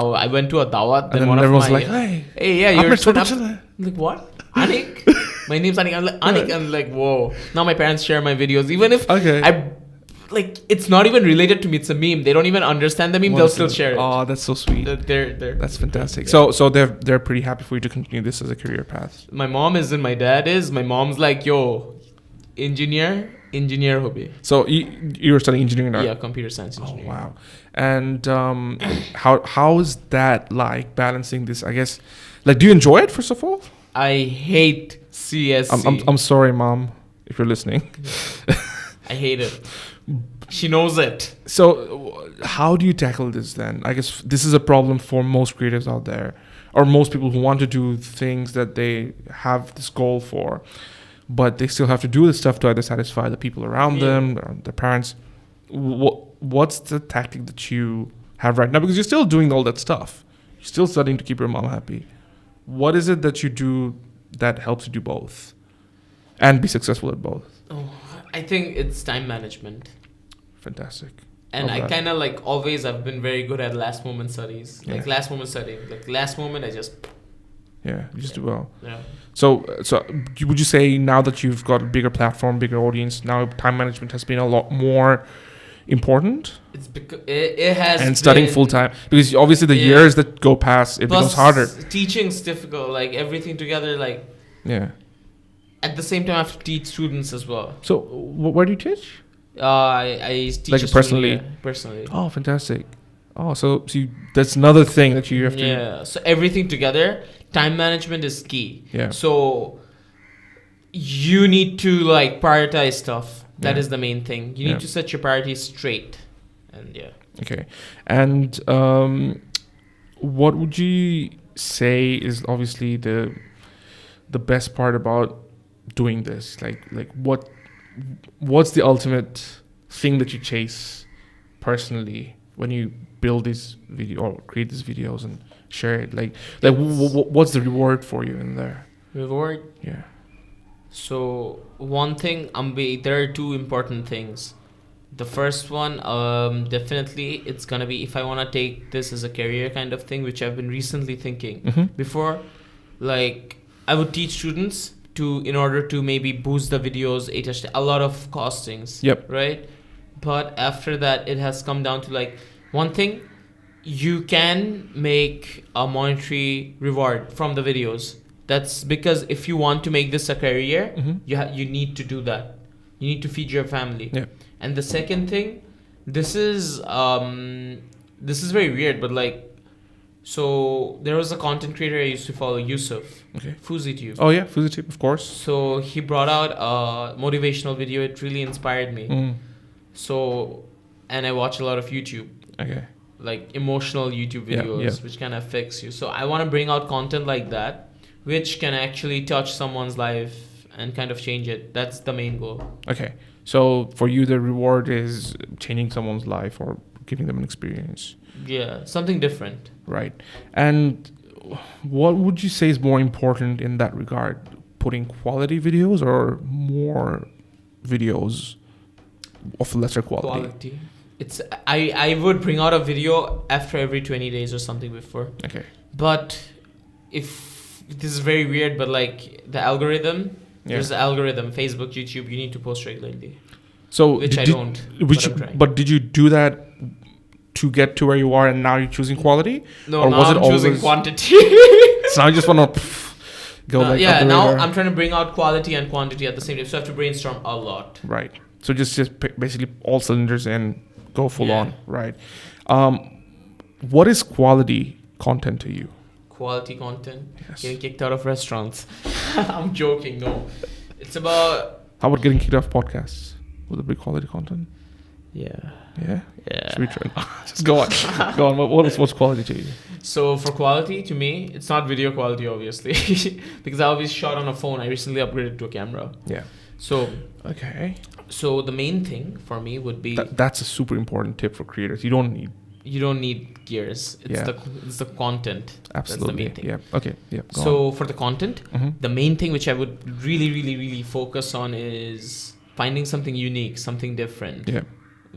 [SPEAKER 1] to a dawat.
[SPEAKER 2] And then
[SPEAKER 1] one of
[SPEAKER 2] everyone's
[SPEAKER 1] my,
[SPEAKER 2] like, "Hey,
[SPEAKER 1] yeah, you're
[SPEAKER 2] Ahmed
[SPEAKER 1] son
[SPEAKER 2] Choto
[SPEAKER 1] of-"
[SPEAKER 2] Chale."
[SPEAKER 1] I'm like, what? Anik? My name's Anik. I'm like, Anik. I'm like, whoa. Now my parents share my videos. Even if
[SPEAKER 2] Okay.
[SPEAKER 1] it's not even related to me. It's a meme. They don't even understand the meme. They'll still share it.
[SPEAKER 2] Oh, that's so sweet.
[SPEAKER 1] They're
[SPEAKER 2] That's fantastic.
[SPEAKER 1] Yeah.
[SPEAKER 2] So they're pretty happy for you to continue this as a career path.
[SPEAKER 1] My mom is and my dad is. My mom's like, yo, engineer hobi.
[SPEAKER 2] So you were studying engineering now?
[SPEAKER 1] Yeah, computer science
[SPEAKER 2] Oh
[SPEAKER 1] engineering.
[SPEAKER 2] wow. And how is that like balancing this? I guess, like, do you enjoy it first of all?
[SPEAKER 1] I hate CSC.
[SPEAKER 2] I'm sorry, mom, if you're listening.
[SPEAKER 1] I hate it. She knows it.
[SPEAKER 2] So how do you tackle this then? I guess this is a problem for most creatives out there, or most people who want to do things that they have this goal for, but they still have to do this stuff to either satisfy the people around them, or their parents. What's the tactic that you have right now? Because you're still doing all that stuff. You're still studying to keep your mom happy. What is it that you do that helps you do both and be successful at both?
[SPEAKER 1] Oh, I think it's time management.
[SPEAKER 2] Fantastic.
[SPEAKER 1] And
[SPEAKER 2] Love
[SPEAKER 1] I
[SPEAKER 2] that.
[SPEAKER 1] kind of like always I've been very good at last moment studies. Like
[SPEAKER 2] Yeah.
[SPEAKER 1] last moment studying. Like last moment I just
[SPEAKER 2] Yeah, you just do well.
[SPEAKER 1] yeah.
[SPEAKER 2] So would you say now that you've got a bigger platform, bigger audience, now time management has been a lot more important?
[SPEAKER 1] It's because it has
[SPEAKER 2] And studying
[SPEAKER 1] been-
[SPEAKER 2] full time, because obviously the
[SPEAKER 1] Yeah.
[SPEAKER 2] years that go past, it becomes
[SPEAKER 1] plus
[SPEAKER 2] harder.
[SPEAKER 1] teaching's difficult. Like everything together. Like
[SPEAKER 2] Yeah.
[SPEAKER 1] at the same time I have to teach students as well.
[SPEAKER 2] So where do you teach?
[SPEAKER 1] I teach
[SPEAKER 2] Like
[SPEAKER 1] a student,
[SPEAKER 2] personally?
[SPEAKER 1] yeah, personally.
[SPEAKER 2] Oh, fantastic. Oh, so that's another thing that you have to.
[SPEAKER 1] Yeah. So everything together, time management is key.
[SPEAKER 2] Yeah.
[SPEAKER 1] So you need to like prioritize stuff. That
[SPEAKER 2] Yeah.
[SPEAKER 1] is the main thing. You
[SPEAKER 2] Yeah.
[SPEAKER 1] need to set your priorities straight. And yeah.
[SPEAKER 2] Okay. And what would you say is obviously the best part about doing this? Like what's the ultimate thing that you chase personally when you build this video or create these videos and share it? Like what's the reward for you in there?
[SPEAKER 1] Reward.
[SPEAKER 2] Yeah.
[SPEAKER 1] So one thing, there are two important things. The first one, definitely, it's gonna be if I wanna take this as a career kind of thing, which I've been recently thinking.
[SPEAKER 2] Mm-hmm.
[SPEAKER 1] Before, like I would teach students in order to maybe boost the videos, a lot of costings.
[SPEAKER 2] Yep.
[SPEAKER 1] Right. But after that, it has come down to like one thing. You can make a monetary reward from the videos. That's because if you want to make this a career,
[SPEAKER 2] Mm-hmm.
[SPEAKER 1] you need to do that. You need to feed your family.
[SPEAKER 2] Yeah.
[SPEAKER 1] And the second thing, this is very weird, but like, so there was a content creator I used to follow, Yusuf,
[SPEAKER 2] Okay.
[SPEAKER 1] FuziTube.
[SPEAKER 2] Oh yeah, FuziTube, of course.
[SPEAKER 1] So he brought out a motivational video. It really inspired me.
[SPEAKER 2] Mm.
[SPEAKER 1] So, and I watch a lot of YouTube,
[SPEAKER 2] Okay.
[SPEAKER 1] like emotional YouTube
[SPEAKER 2] Yeah,
[SPEAKER 1] videos,
[SPEAKER 2] yeah.
[SPEAKER 1] which kind of affects you. So I want to bring out content like that, which can actually touch someone's life and kind of change it. That's the main goal.
[SPEAKER 2] Okay. So for you, the reward is changing someone's life or giving them an experience.
[SPEAKER 1] Yeah, something different.
[SPEAKER 2] Right. And what would you say is more important in that regard? Putting quality videos or more videos of lesser quality?
[SPEAKER 1] It's I would bring out a video after every 20 days or something before.
[SPEAKER 2] Okay.
[SPEAKER 1] But if this is very weird, but like the algorithm, there's an algorithm, Facebook, YouTube, you need to post regularly.
[SPEAKER 2] So
[SPEAKER 1] Which I don't.
[SPEAKER 2] But did you do that to get to where you are and now you're choosing quality?
[SPEAKER 1] No,
[SPEAKER 2] Or
[SPEAKER 1] now
[SPEAKER 2] was it
[SPEAKER 1] I'm choosing
[SPEAKER 2] always-
[SPEAKER 1] quantity.
[SPEAKER 2] So now you just want to go like
[SPEAKER 1] yeah,
[SPEAKER 2] up the
[SPEAKER 1] now
[SPEAKER 2] radar?
[SPEAKER 1] I'm trying to bring out quality and quantity at the same time. So I have to brainstorm a lot.
[SPEAKER 2] Right. So just basically all cylinders and go full
[SPEAKER 1] Yeah.
[SPEAKER 2] on. Right. What is quality content to you?
[SPEAKER 1] quality content.
[SPEAKER 2] Yes.
[SPEAKER 1] Getting kicked out of restaurants. I'm joking. No, it's about
[SPEAKER 2] How about getting kicked off podcasts? Would it be quality content?
[SPEAKER 1] yeah.
[SPEAKER 2] Yeah.
[SPEAKER 1] Yeah.
[SPEAKER 2] Should we try? Just go on. Go on. What's quality to you?
[SPEAKER 1] So for quality, to me, it's not video quality, obviously, because I always shot on a phone. I recently upgraded to a camera.
[SPEAKER 2] Yeah.
[SPEAKER 1] So
[SPEAKER 2] Okay.
[SPEAKER 1] so the main thing for me would be
[SPEAKER 2] That's a super important tip for creators. You don't need
[SPEAKER 1] you don't need gears. It's the content.
[SPEAKER 2] absolutely.
[SPEAKER 1] That's the main thing.
[SPEAKER 2] Yeah. Okay. Yeah. Go
[SPEAKER 1] So for the content,
[SPEAKER 2] on.
[SPEAKER 1] the main thing which I would really focus on is finding something unique, something different.
[SPEAKER 2] Yeah.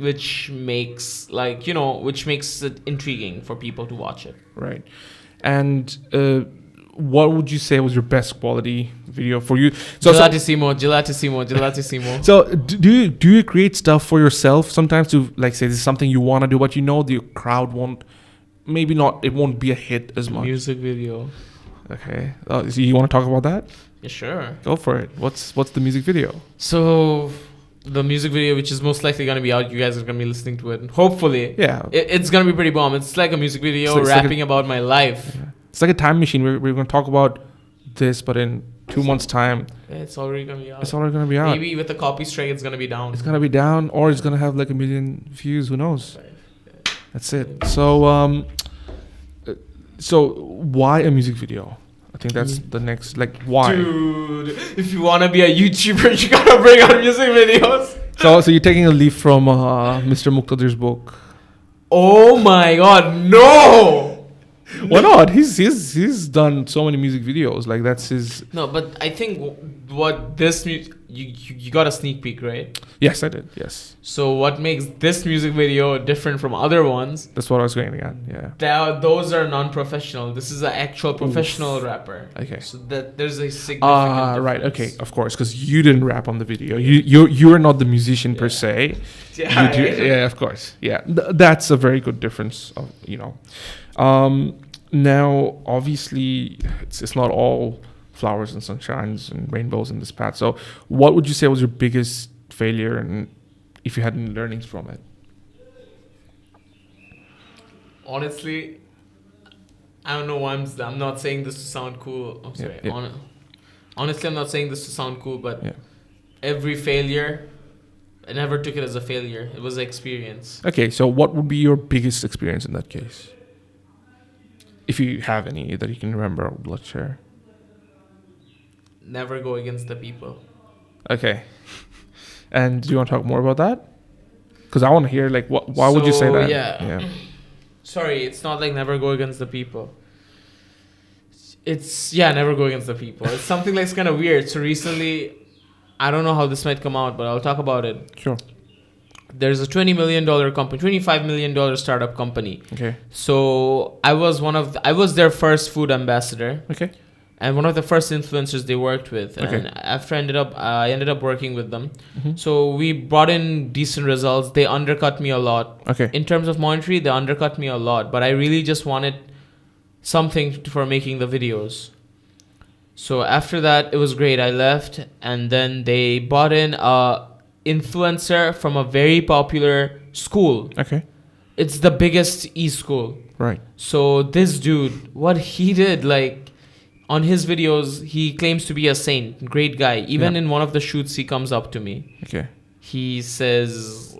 [SPEAKER 1] Which makes which makes it intriguing for people to watch it.
[SPEAKER 2] Right. And what would you say was your best quality video for you?
[SPEAKER 1] Gelatissimo.
[SPEAKER 2] So do you create stuff for yourself sometimes to like say this is something you want to do, but you know the crowd won't, maybe not, it won't be a hit as much.
[SPEAKER 1] Music video.
[SPEAKER 2] Okay. So you want to talk about that?
[SPEAKER 1] Yeah, sure.
[SPEAKER 2] Go for it. What's the music video?
[SPEAKER 1] So the music video, which is most likely going to be out, you guys are going to be listening to it. Hopefully.
[SPEAKER 2] Yeah.
[SPEAKER 1] It's going to be pretty bomb. It's like a music video
[SPEAKER 2] It's like
[SPEAKER 1] rapping about my life.
[SPEAKER 2] Yeah. It's like a time machine. We're going to talk about this, but in 2 months' time,
[SPEAKER 1] It's already going to be out.
[SPEAKER 2] it's already going to be out.
[SPEAKER 1] Maybe with the copy strike, it's going to be down.
[SPEAKER 2] It's going to be down, or it's going to have like 1 million views. Who knows? That's it. So why a music video? I think that's the next, like, why?
[SPEAKER 1] Dude, if you want to be a YouTuber, you got to bring out music videos.
[SPEAKER 2] So you're taking a leaf from Mr. Muqtadir's book.
[SPEAKER 1] Oh my God, no!
[SPEAKER 2] Why not? He's done so many music videos. Like, that's his...
[SPEAKER 1] No, but I think what this you got a sneak peek, right?
[SPEAKER 2] Yes, I did. Yes.
[SPEAKER 1] So what makes this music video different from other ones?
[SPEAKER 2] That's what I was going at. Yeah.
[SPEAKER 1] Those are non-professional. This is an actual professional rapper.
[SPEAKER 2] Okay.
[SPEAKER 1] So that there's a significant
[SPEAKER 2] right.
[SPEAKER 1] difference.
[SPEAKER 2] Okay. Of course, because you didn't rap on the video. You're not the musician per se.
[SPEAKER 1] Yeah.
[SPEAKER 2] You do, yeah. Of course. Yeah. That's a very good difference. Now, obviously, it's not all flowers and sunshines and rainbows in this path. So, what would you say was your biggest failure, and if you had any learnings from it?
[SPEAKER 1] Honestly, I don't know why I'm not saying this to sound cool. I'm sorry.
[SPEAKER 2] Yeah.
[SPEAKER 1] Honestly, I'm not saying this to sound cool, but
[SPEAKER 2] Yeah.
[SPEAKER 1] every failure, I never took it as a failure. It was an experience.
[SPEAKER 2] Okay, so what would be your biggest experience in that case? If you have any that you can remember, let's share.
[SPEAKER 1] Never go against the people.
[SPEAKER 2] Okay. And do you want to talk more about that? Because I want to hear, like, why would you say that?
[SPEAKER 1] Yeah. Sorry, it's not like never go against the people. It's, never go against the people. It's something that's kind of weird. So recently, I don't know how this might come out, but I'll talk about it.
[SPEAKER 2] Sure.
[SPEAKER 1] There's a $20 million company, $25 million startup company.
[SPEAKER 2] Okay.
[SPEAKER 1] So I was their first food ambassador.
[SPEAKER 2] Okay.
[SPEAKER 1] And one of the first influencers they worked with.
[SPEAKER 2] Okay.
[SPEAKER 1] And after I ended up working with them.
[SPEAKER 2] Mm-hmm.
[SPEAKER 1] So we brought in decent results. They undercut me a lot.
[SPEAKER 2] Okay.
[SPEAKER 1] In terms of monetary, they undercut me a lot. But I really just wanted something for making the videos. So after that, it was great. I left. And then they brought in a influencer from a very popular school.
[SPEAKER 2] Okay.
[SPEAKER 1] It's the biggest e-school.
[SPEAKER 2] Right.
[SPEAKER 1] So this dude, what he did, like, on his videos, he claims to be a saint, great guy. Even in one of the shoots, he comes up to me.
[SPEAKER 2] Okay.
[SPEAKER 1] He says,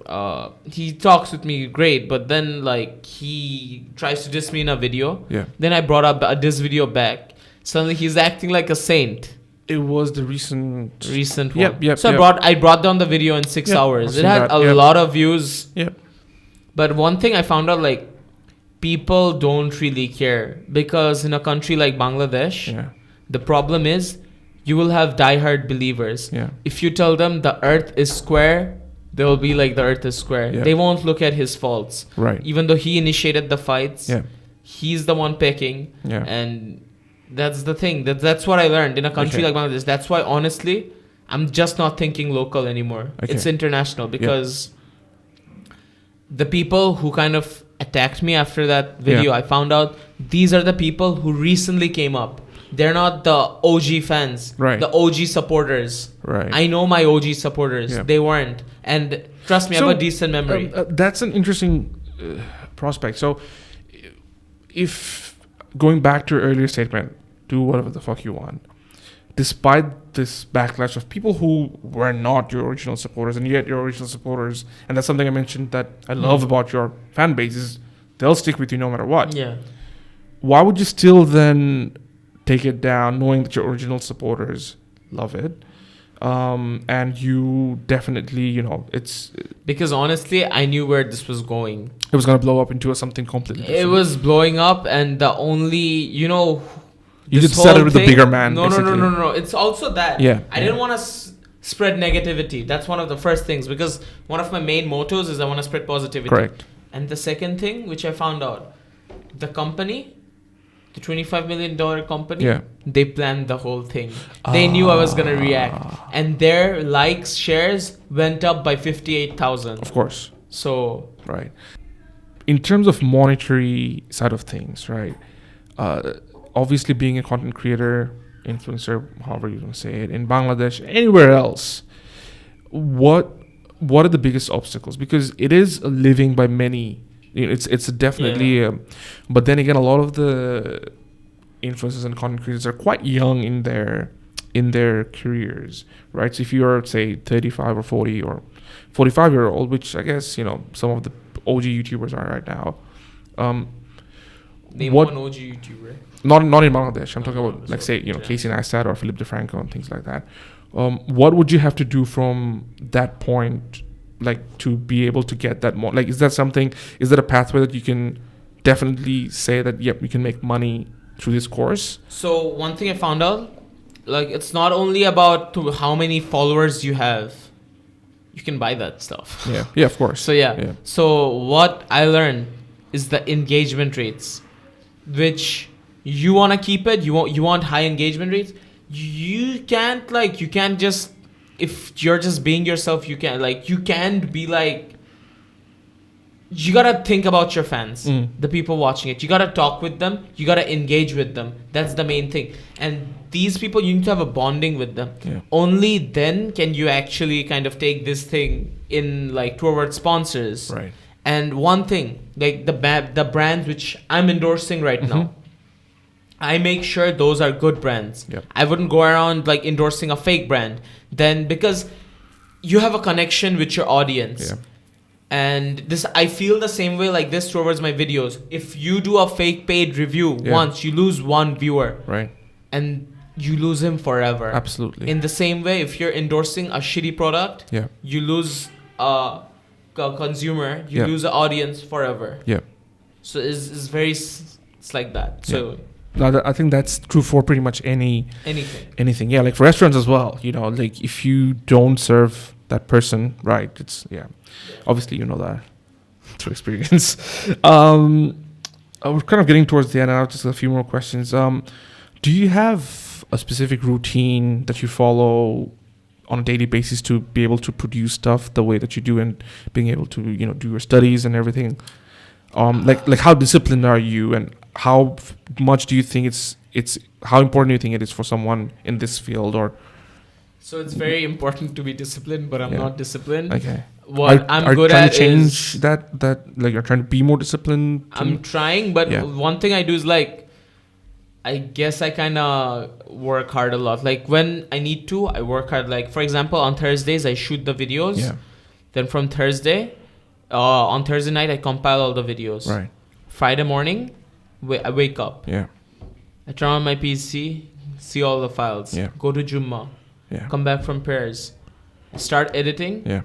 [SPEAKER 1] he talks with me great, but then, like, he tries to diss me in a video.
[SPEAKER 2] Yeah.
[SPEAKER 1] Then I brought up this video back. Suddenly, he's acting like a saint.
[SPEAKER 2] It was the recent
[SPEAKER 1] one.
[SPEAKER 2] Yep.
[SPEAKER 1] So I brought down the video in 6 hours. It had a lot of views.
[SPEAKER 2] Yep.
[SPEAKER 1] But one thing I found out, like, people don't really care, because in a country like Bangladesh, the problem is you will have diehard believers.
[SPEAKER 2] Yeah.
[SPEAKER 1] If you tell them the earth is square, they will be like, the earth is square.
[SPEAKER 2] Yeah.
[SPEAKER 1] They won't look at his faults.
[SPEAKER 2] Right.
[SPEAKER 1] Even though he initiated the fights, he's the one picking.
[SPEAKER 2] Yeah.
[SPEAKER 1] And that's the thing. That's what I learned in a country like Bangladesh. That's why, honestly, I'm just not thinking local anymore.
[SPEAKER 2] Okay.
[SPEAKER 1] It's international, because the people who kind of attacked me after that video, I found out these are the people who recently came up. They're not the OG fans, the OG supporters.
[SPEAKER 2] Right.
[SPEAKER 1] I know my OG supporters.
[SPEAKER 2] Yeah.
[SPEAKER 1] They weren't. And trust me, I have a decent memory.
[SPEAKER 2] That's an interesting prospect. So if going back to your earlier statement, do whatever the fuck you want. Despite this backlash of people who were not your original supporters, and yet your original supporters, and that's something I mentioned that I love about your fan base, is they'll stick with you no matter what.
[SPEAKER 1] Yeah.
[SPEAKER 2] Why would you still then take it down, knowing that your original supporters love it? And you definitely, it's...
[SPEAKER 1] Because honestly, I knew where this was going.
[SPEAKER 2] It was going to blow up into something completely different.
[SPEAKER 1] It was blowing up, and the only,
[SPEAKER 2] you just said it with a bigger man.
[SPEAKER 1] No. It's also that.
[SPEAKER 2] Yeah.
[SPEAKER 1] I didn't want to spread negativity. That's one of the first things, because one of my main mottos is I want to spread positivity.
[SPEAKER 2] Correct.
[SPEAKER 1] And the second thing, which I found out, the company, the $25 million company, they planned the whole thing. They knew I was going to react. And their likes, shares went up by 58,000.
[SPEAKER 2] Of course.
[SPEAKER 1] So...
[SPEAKER 2] Right. In terms of monetary side of things, right? Obviously being a content creator, influencer, however you want to say it, in Bangladesh, anywhere else, what are the biggest obstacles? Because it is a living by many. It's definitely, but then again, a lot of the influencers and content creators are quite young in their careers, right? So if you are, say, 35 or 40 or 45-year-old, which I guess some of the OG YouTubers are right now.
[SPEAKER 1] Name one OG YouTuber.
[SPEAKER 2] Not in Bangladesh. I'm talking about, like, say, Casey Neistat or Philip DeFranco and things like that. What would you have to do from that point, like, to be able to get that more? Like, is that a pathway that you can definitely say that, yep, you can make money through this course?
[SPEAKER 1] So one thing I found out, like, it's not only about how many followers you have. You can buy that stuff.
[SPEAKER 2] Yeah, of course.
[SPEAKER 1] So So what I learned is the engagement rates, which you want to keep it. You want high engagement rates. You can't just, if you're just being yourself, you can't be like, you gotta think about your fans, the people watching it. You gotta talk with them. You gotta engage with them. That's the main thing. And these people, you need to have a bonding with them.
[SPEAKER 2] Yeah.
[SPEAKER 1] Only then can you actually kind of take this thing in, like, toward sponsors.
[SPEAKER 2] Right.
[SPEAKER 1] And one thing, like the brands which I'm endorsing right now, I make sure those are good brands.
[SPEAKER 2] Yep.
[SPEAKER 1] I wouldn't go around like endorsing a fake brand. Then, because you have a connection with your audience.
[SPEAKER 2] Yeah.
[SPEAKER 1] And this, I feel the same way like this towards my videos. If you do a fake paid review once, you lose one viewer.
[SPEAKER 2] Right.
[SPEAKER 1] And you lose him forever.
[SPEAKER 2] Absolutely.
[SPEAKER 1] In the same way, if you're endorsing a shitty product, you lose a consumer, you lose an audience forever.
[SPEAKER 2] Yeah.
[SPEAKER 1] So it's like that. So
[SPEAKER 2] I think that's true for pretty much anything. Yeah, like for restaurants as well. Like if you don't serve that person right, it's obviously that through experience. We're kind of getting towards the end. I'll just a few more questions. Do you have a specific routine that you follow on a daily basis to be able to produce stuff the way that you do, and being able to do your studies and everything? Like how disciplined are you, and how much do you think it's how important do you think it is for someone in this field? Or
[SPEAKER 1] so it's very important to be disciplined, but I'm not disciplined.
[SPEAKER 2] Okay.
[SPEAKER 1] What I'm good at
[SPEAKER 2] is that like you're trying to be more disciplined.
[SPEAKER 1] I'm trying, but one thing I do is like, I guess I kind of work hard a lot. Like when I need to, I work hard. Like for example, on Thursdays I shoot the videos.
[SPEAKER 2] Yeah.
[SPEAKER 1] Then from Thursday, on Thursday night I compile all the videos.
[SPEAKER 2] Right.
[SPEAKER 1] Friday morning, I wake up.
[SPEAKER 2] Yeah.
[SPEAKER 1] I turn on my PC, see all the files.
[SPEAKER 2] Yeah.
[SPEAKER 1] Go to Jummah.
[SPEAKER 2] Yeah.
[SPEAKER 1] Come back from prayers. Start editing.
[SPEAKER 2] Yeah.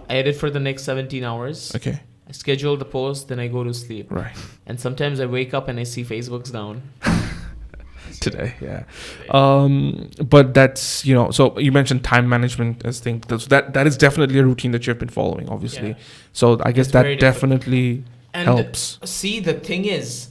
[SPEAKER 1] I edit for the next 17 hours.
[SPEAKER 2] Okay.
[SPEAKER 1] I schedule the post, then I go to sleep.
[SPEAKER 2] Right.
[SPEAKER 1] And sometimes I wake up and I see Facebook's down.
[SPEAKER 2] Today, but that's so you mentioned time management as thing. That is definitely a routine that you've been following, obviously.
[SPEAKER 1] Yeah.
[SPEAKER 2] So I guess that definitely helps.
[SPEAKER 1] See, the thing is,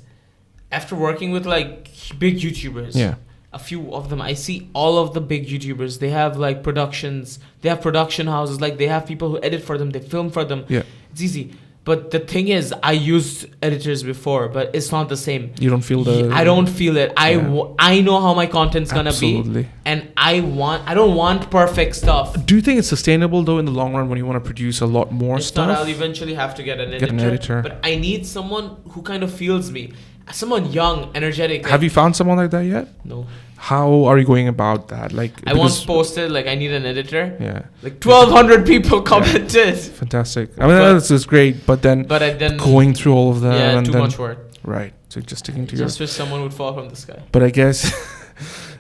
[SPEAKER 1] after working with like big YouTubers, a few of them, I see all of the big YouTubers, they have like productions, they have production houses, like they have people who edit for them, they film for them.
[SPEAKER 2] Yeah.
[SPEAKER 1] It's easy. But the thing is, I used editors before, but it's not the same.
[SPEAKER 2] You don't feel
[SPEAKER 1] I don't feel it. I know how my content's gonna be, and I don't want perfect stuff.
[SPEAKER 2] Do you think it's sustainable though in the long run when you want to produce a lot more stuff?
[SPEAKER 1] I'll eventually have to get an editor. But I need someone who kind of feels me. Someone young, energetic.
[SPEAKER 2] Have you found someone like that yet?
[SPEAKER 1] No.
[SPEAKER 2] How are you going about that? Like,
[SPEAKER 1] I once posted like I need an editor.
[SPEAKER 2] Yeah.
[SPEAKER 1] Like 1,200 people commented.
[SPEAKER 2] Fantastic. I mean, that's just great. But then going through all of that.
[SPEAKER 1] Yeah,
[SPEAKER 2] and
[SPEAKER 1] too
[SPEAKER 2] then,
[SPEAKER 1] much work.
[SPEAKER 2] Right. So just sticking to
[SPEAKER 1] Just wish someone would fall from the sky.
[SPEAKER 2] But I guess,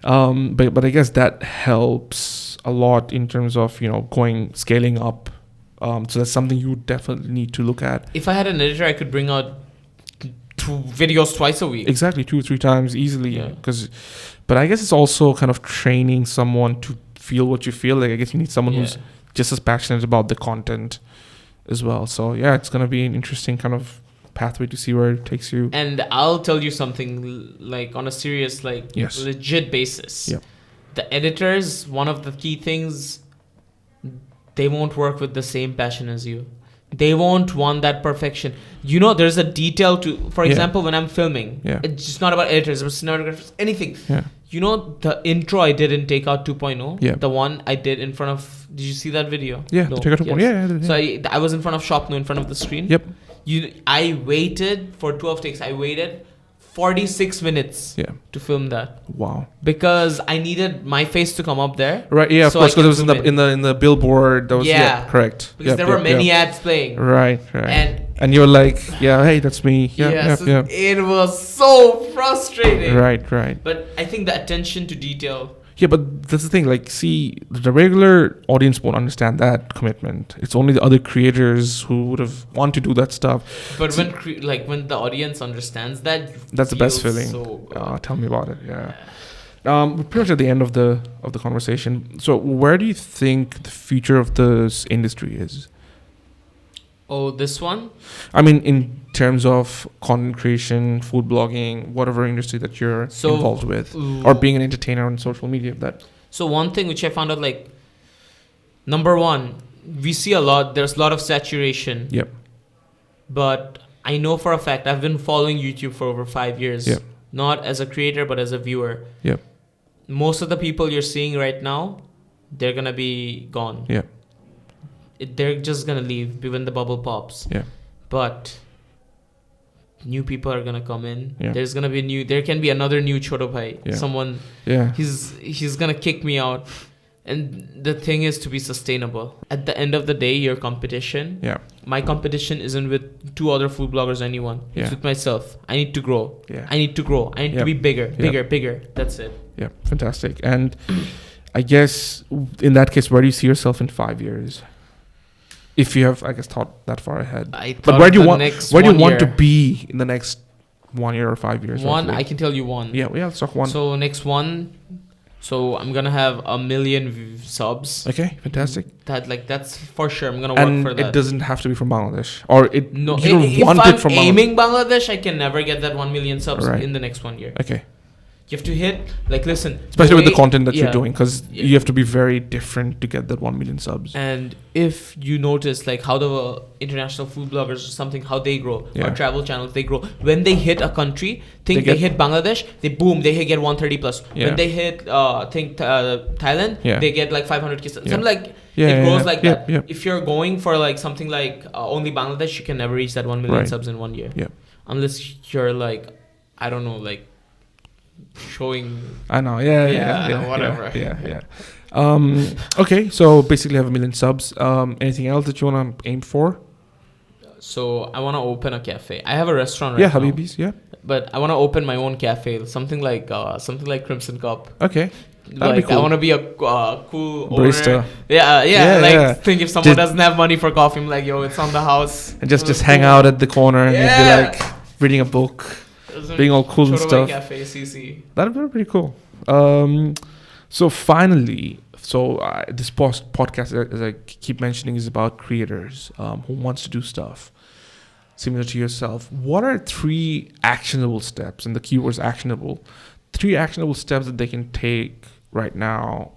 [SPEAKER 2] but I guess that helps a lot in terms of scaling up. So that's something you definitely need to look at.
[SPEAKER 1] If I had an editor, I could bring out 2 videos twice a week.
[SPEAKER 2] Exactly, 2 or 3 times easily. But I guess it's also kind of training someone to feel what you feel. Like I guess you need someone who's just as passionate about the content as well. So yeah, it's gonna be an interesting kind of pathway to see where it takes you.
[SPEAKER 1] And I'll tell you something like on a serious, like legit basis.
[SPEAKER 2] Yep.
[SPEAKER 1] The editors, one of the key things, they won't work with the same passion as you. They won't want that perfection. There's a detail to, for example, when I'm filming, it's just not about editors, it's cinematographers, anything.
[SPEAKER 2] Yeah.
[SPEAKER 1] The intro I did in Takeout 2.0,
[SPEAKER 2] Yeah.
[SPEAKER 1] the one I did in front of, did you see that video?
[SPEAKER 2] Yeah,
[SPEAKER 1] no.
[SPEAKER 2] Takeout 2.0. Yeah.
[SPEAKER 1] So I was in front of Shopno, in front of the screen.
[SPEAKER 2] Yep.
[SPEAKER 1] I waited for 12 takes. I waited 46 minutes to film that.
[SPEAKER 2] Wow.
[SPEAKER 1] Because I needed my face to come up there.
[SPEAKER 2] Right. Yeah. Of course, because it was in the billboard. That was correct.
[SPEAKER 1] Because there were many ads playing.
[SPEAKER 2] Right. And you were like, hey, that's me. Yeah.
[SPEAKER 1] It was so frustrating.
[SPEAKER 2] Right.
[SPEAKER 1] But I think the attention to detail.
[SPEAKER 2] Yeah, but that's the thing. Like, see, the regular audience won't understand that commitment. It's only the other creators who would have want to do that stuff.
[SPEAKER 1] But when the audience understands that,
[SPEAKER 2] that's the best feeling.
[SPEAKER 1] So
[SPEAKER 2] tell me about it. Yeah. We're pretty much at the end of the conversation. So, where do you think the future of this industry is?
[SPEAKER 1] Oh, this one?
[SPEAKER 2] I mean, in terms of content creation, food blogging, whatever industry that you're involved with, or being an entertainer on social media.
[SPEAKER 1] So one thing which I found out, like, number one, we see there's a lot of saturation.
[SPEAKER 2] Yep.
[SPEAKER 1] But I know for a fact, I've been following YouTube for over 5 years.
[SPEAKER 2] Yep.
[SPEAKER 1] Not as a creator, but as a viewer.
[SPEAKER 2] Yep.
[SPEAKER 1] Most of the people you're seeing right now, they're going to be gone.
[SPEAKER 2] Yep.
[SPEAKER 1] They're just going to leave when the bubble pops.
[SPEAKER 2] Yeah.
[SPEAKER 1] But new people are going to come in.
[SPEAKER 2] Yeah.
[SPEAKER 1] There can be another new Chotobhai.
[SPEAKER 2] Yeah.
[SPEAKER 1] Someone, he's going to kick me out. And the thing is to be sustainable. At the end of the day, your competition, my competition isn't with 2 other food bloggers or anyone. It's with myself. I need to grow. I need to be bigger. That's it.
[SPEAKER 2] Yeah, fantastic. And I guess in that case, where do you see yourself in 5 years? If you have, I guess, thought that far ahead. But where do you want to be in the next 1 year or 5 years?
[SPEAKER 1] Roughly? I can tell you one.
[SPEAKER 2] Yeah, let's talk one.
[SPEAKER 1] So next one, so I'm gonna have 1 million subs.
[SPEAKER 2] Okay, fantastic.
[SPEAKER 1] That's for sure. I'm gonna work for that.
[SPEAKER 2] And it doesn't have to be from Bangladesh, or you
[SPEAKER 1] don't want it from Bangladesh. If I'm aiming Bangladesh, I can never get that 1 million subs in the next 1 year.
[SPEAKER 2] Okay.
[SPEAKER 1] You have to hit, listen.
[SPEAKER 2] Especially with the content that you're doing, because you have to be very different to get that 1 million subs.
[SPEAKER 1] And if you notice, like, how the international food bloggers or something, how they grow, or travel channels, they grow. When they hit a country, they hit Bangladesh, they get 130 plus.
[SPEAKER 2] Yeah.
[SPEAKER 1] When they hit, Thailand, they get like 500k. Something like, it grows like that.
[SPEAKER 2] Yeah.
[SPEAKER 1] If you're going for like something like only Bangladesh, you can never reach that 1 million subs in 1 year.
[SPEAKER 2] Yeah.
[SPEAKER 1] Unless you're like, I don't know, like, showing.
[SPEAKER 2] I know.
[SPEAKER 1] Whatever.
[SPEAKER 2] Yeah. Okay, so basically have 1 million subs. Anything else that you want to aim for?
[SPEAKER 1] So I want to open a cafe. I have a restaurant right now.
[SPEAKER 2] Habibis,
[SPEAKER 1] But I want to open my own cafe, something like Crimson Cup.
[SPEAKER 2] Okay.
[SPEAKER 1] That'd be cool. I want to be a cool
[SPEAKER 2] barista.
[SPEAKER 1] Owner. Think if someone doesn't have money for coffee, I'm like, yo, it's on the house.
[SPEAKER 2] And just hang out at the corner and you'd be like reading a book. Being all cool and stuff.
[SPEAKER 1] Cafe, CC.
[SPEAKER 2] That'd be pretty cool. So finally, this podcast, as I keep mentioning, is about creators who wants to do stuff similar to yourself. What are 3 actionable steps, and the keyword is actionable, 3 actionable steps that they can take right now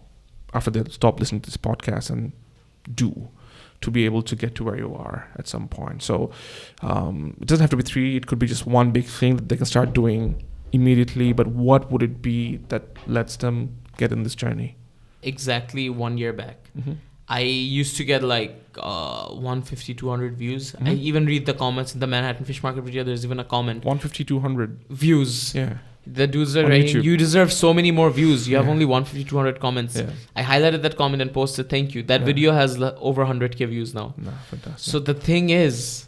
[SPEAKER 2] after they stop listening to this podcast and do to be able to get to where you are at some point? So it doesn't have to be 3. It could be just one big thing that they can start doing immediately. But what would it be that lets them get in this journey?
[SPEAKER 1] Exactly 1 year back.
[SPEAKER 2] Mm-hmm.
[SPEAKER 1] I used to get like 150, 200 views. I
[SPEAKER 2] Mhm.
[SPEAKER 1] even read the comments in the Manhattan Fish Market video. There's even a comment.
[SPEAKER 2] 150, 200.
[SPEAKER 1] Views.
[SPEAKER 2] Yeah.
[SPEAKER 1] The dudes are
[SPEAKER 2] On
[SPEAKER 1] writing,
[SPEAKER 2] YouTube.
[SPEAKER 1] you deserve so many more views. You have
[SPEAKER 2] Yeah.
[SPEAKER 1] only 150, 200 comments.
[SPEAKER 2] Yeah.
[SPEAKER 1] I highlighted that comment and posted, thank you. That
[SPEAKER 2] Yeah.
[SPEAKER 1] video has over 100K views now.
[SPEAKER 2] Nah, fantastic.
[SPEAKER 1] So the thing is,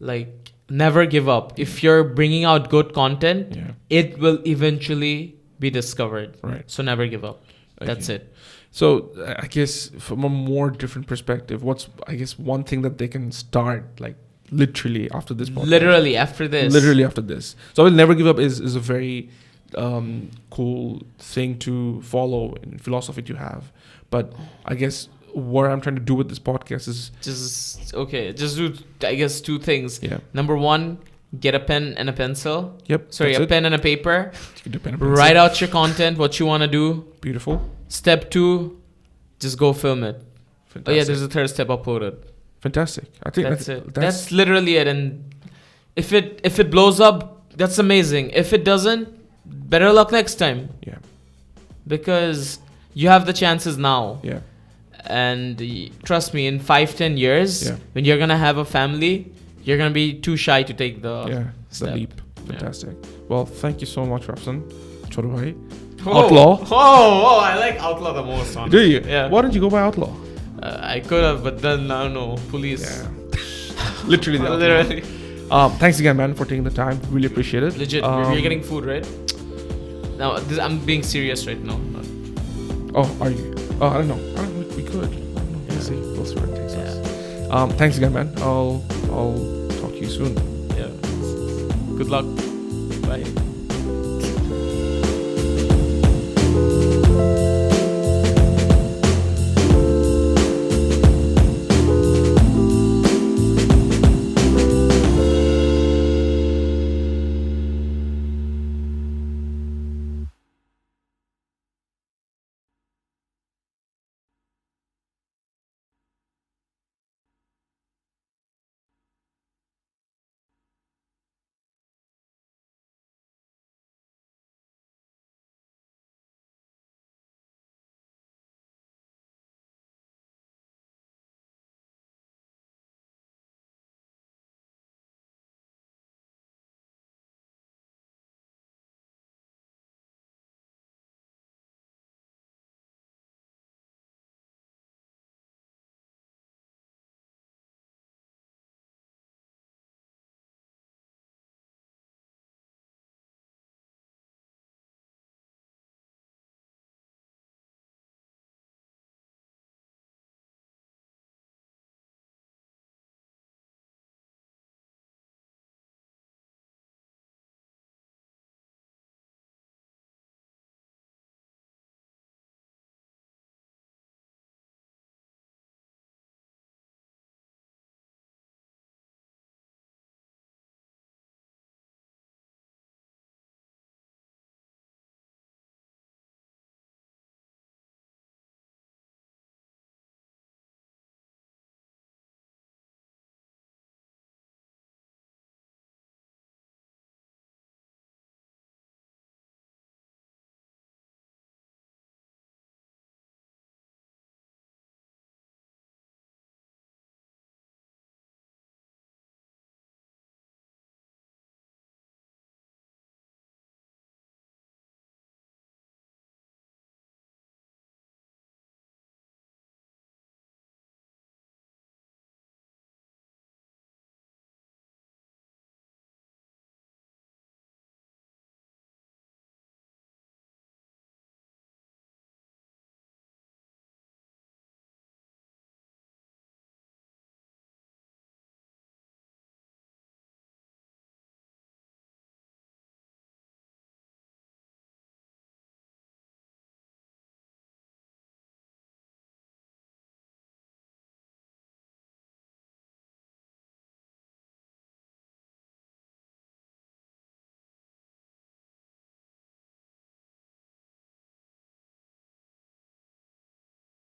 [SPEAKER 1] like, never give up. If you're bringing out good content,
[SPEAKER 2] yeah.
[SPEAKER 1] it will eventually be discovered.
[SPEAKER 2] Right.
[SPEAKER 1] So never give up. That's
[SPEAKER 2] Okay.
[SPEAKER 1] it.
[SPEAKER 2] So I guess from a more different perspective, what's I guess one thing that they can start like literally after this podcast?
[SPEAKER 1] Literally after this.
[SPEAKER 2] Literally after this. So I will never give up is a very cool thing to follow in philosophy to have. But I guess what I'm trying to do with this podcast is
[SPEAKER 1] Just do, I guess, two things.
[SPEAKER 2] yeah.
[SPEAKER 1] Number one, get a pen and a pencil.
[SPEAKER 2] Yep.
[SPEAKER 1] Sorry,
[SPEAKER 2] that's
[SPEAKER 1] a
[SPEAKER 2] it.
[SPEAKER 1] pen and a paper.
[SPEAKER 2] You can do pen and pencil.
[SPEAKER 1] Write out your content, what you want to do.
[SPEAKER 2] Beautiful.
[SPEAKER 1] Step two, just go film it.
[SPEAKER 2] Fantastic.
[SPEAKER 1] Oh yeah, there's a third step, upload it.
[SPEAKER 2] Fantastic. I think
[SPEAKER 1] That's it. That's literally it. And if it blows up, that's amazing. If it doesn't, better luck next time.
[SPEAKER 2] yeah.
[SPEAKER 1] Because you have the chances now.
[SPEAKER 2] Yeah.
[SPEAKER 1] And trust me, in 5-10 years,
[SPEAKER 2] Yeah.
[SPEAKER 1] when you're gonna have a family, you're gonna be too shy to take the
[SPEAKER 2] Yeah. The
[SPEAKER 1] step.
[SPEAKER 2] leap. Fantastic. Well, thank you so much, Rafsan. Chotobhai.
[SPEAKER 1] Oh,
[SPEAKER 2] Outlaw.
[SPEAKER 1] Oh, I like Outlaw the most. Honestly.
[SPEAKER 2] Do you?
[SPEAKER 1] Yeah.
[SPEAKER 2] Why don't you go by Outlaw?
[SPEAKER 1] I could have, but then I don't know. Police.
[SPEAKER 2] Yeah. Literally the Outlaw.
[SPEAKER 1] Literally.
[SPEAKER 2] Thanks again, man, for taking the time. Really appreciate it.
[SPEAKER 1] Legit. You're getting food, right? No, I'm being serious right now.
[SPEAKER 2] Oh, are you? Oh, I don't know. We could. I don't know.
[SPEAKER 1] Yeah.
[SPEAKER 2] We'll see where it takes us. Thanks again, man. I'll talk to you soon.
[SPEAKER 1] Yeah. Good luck. Bye.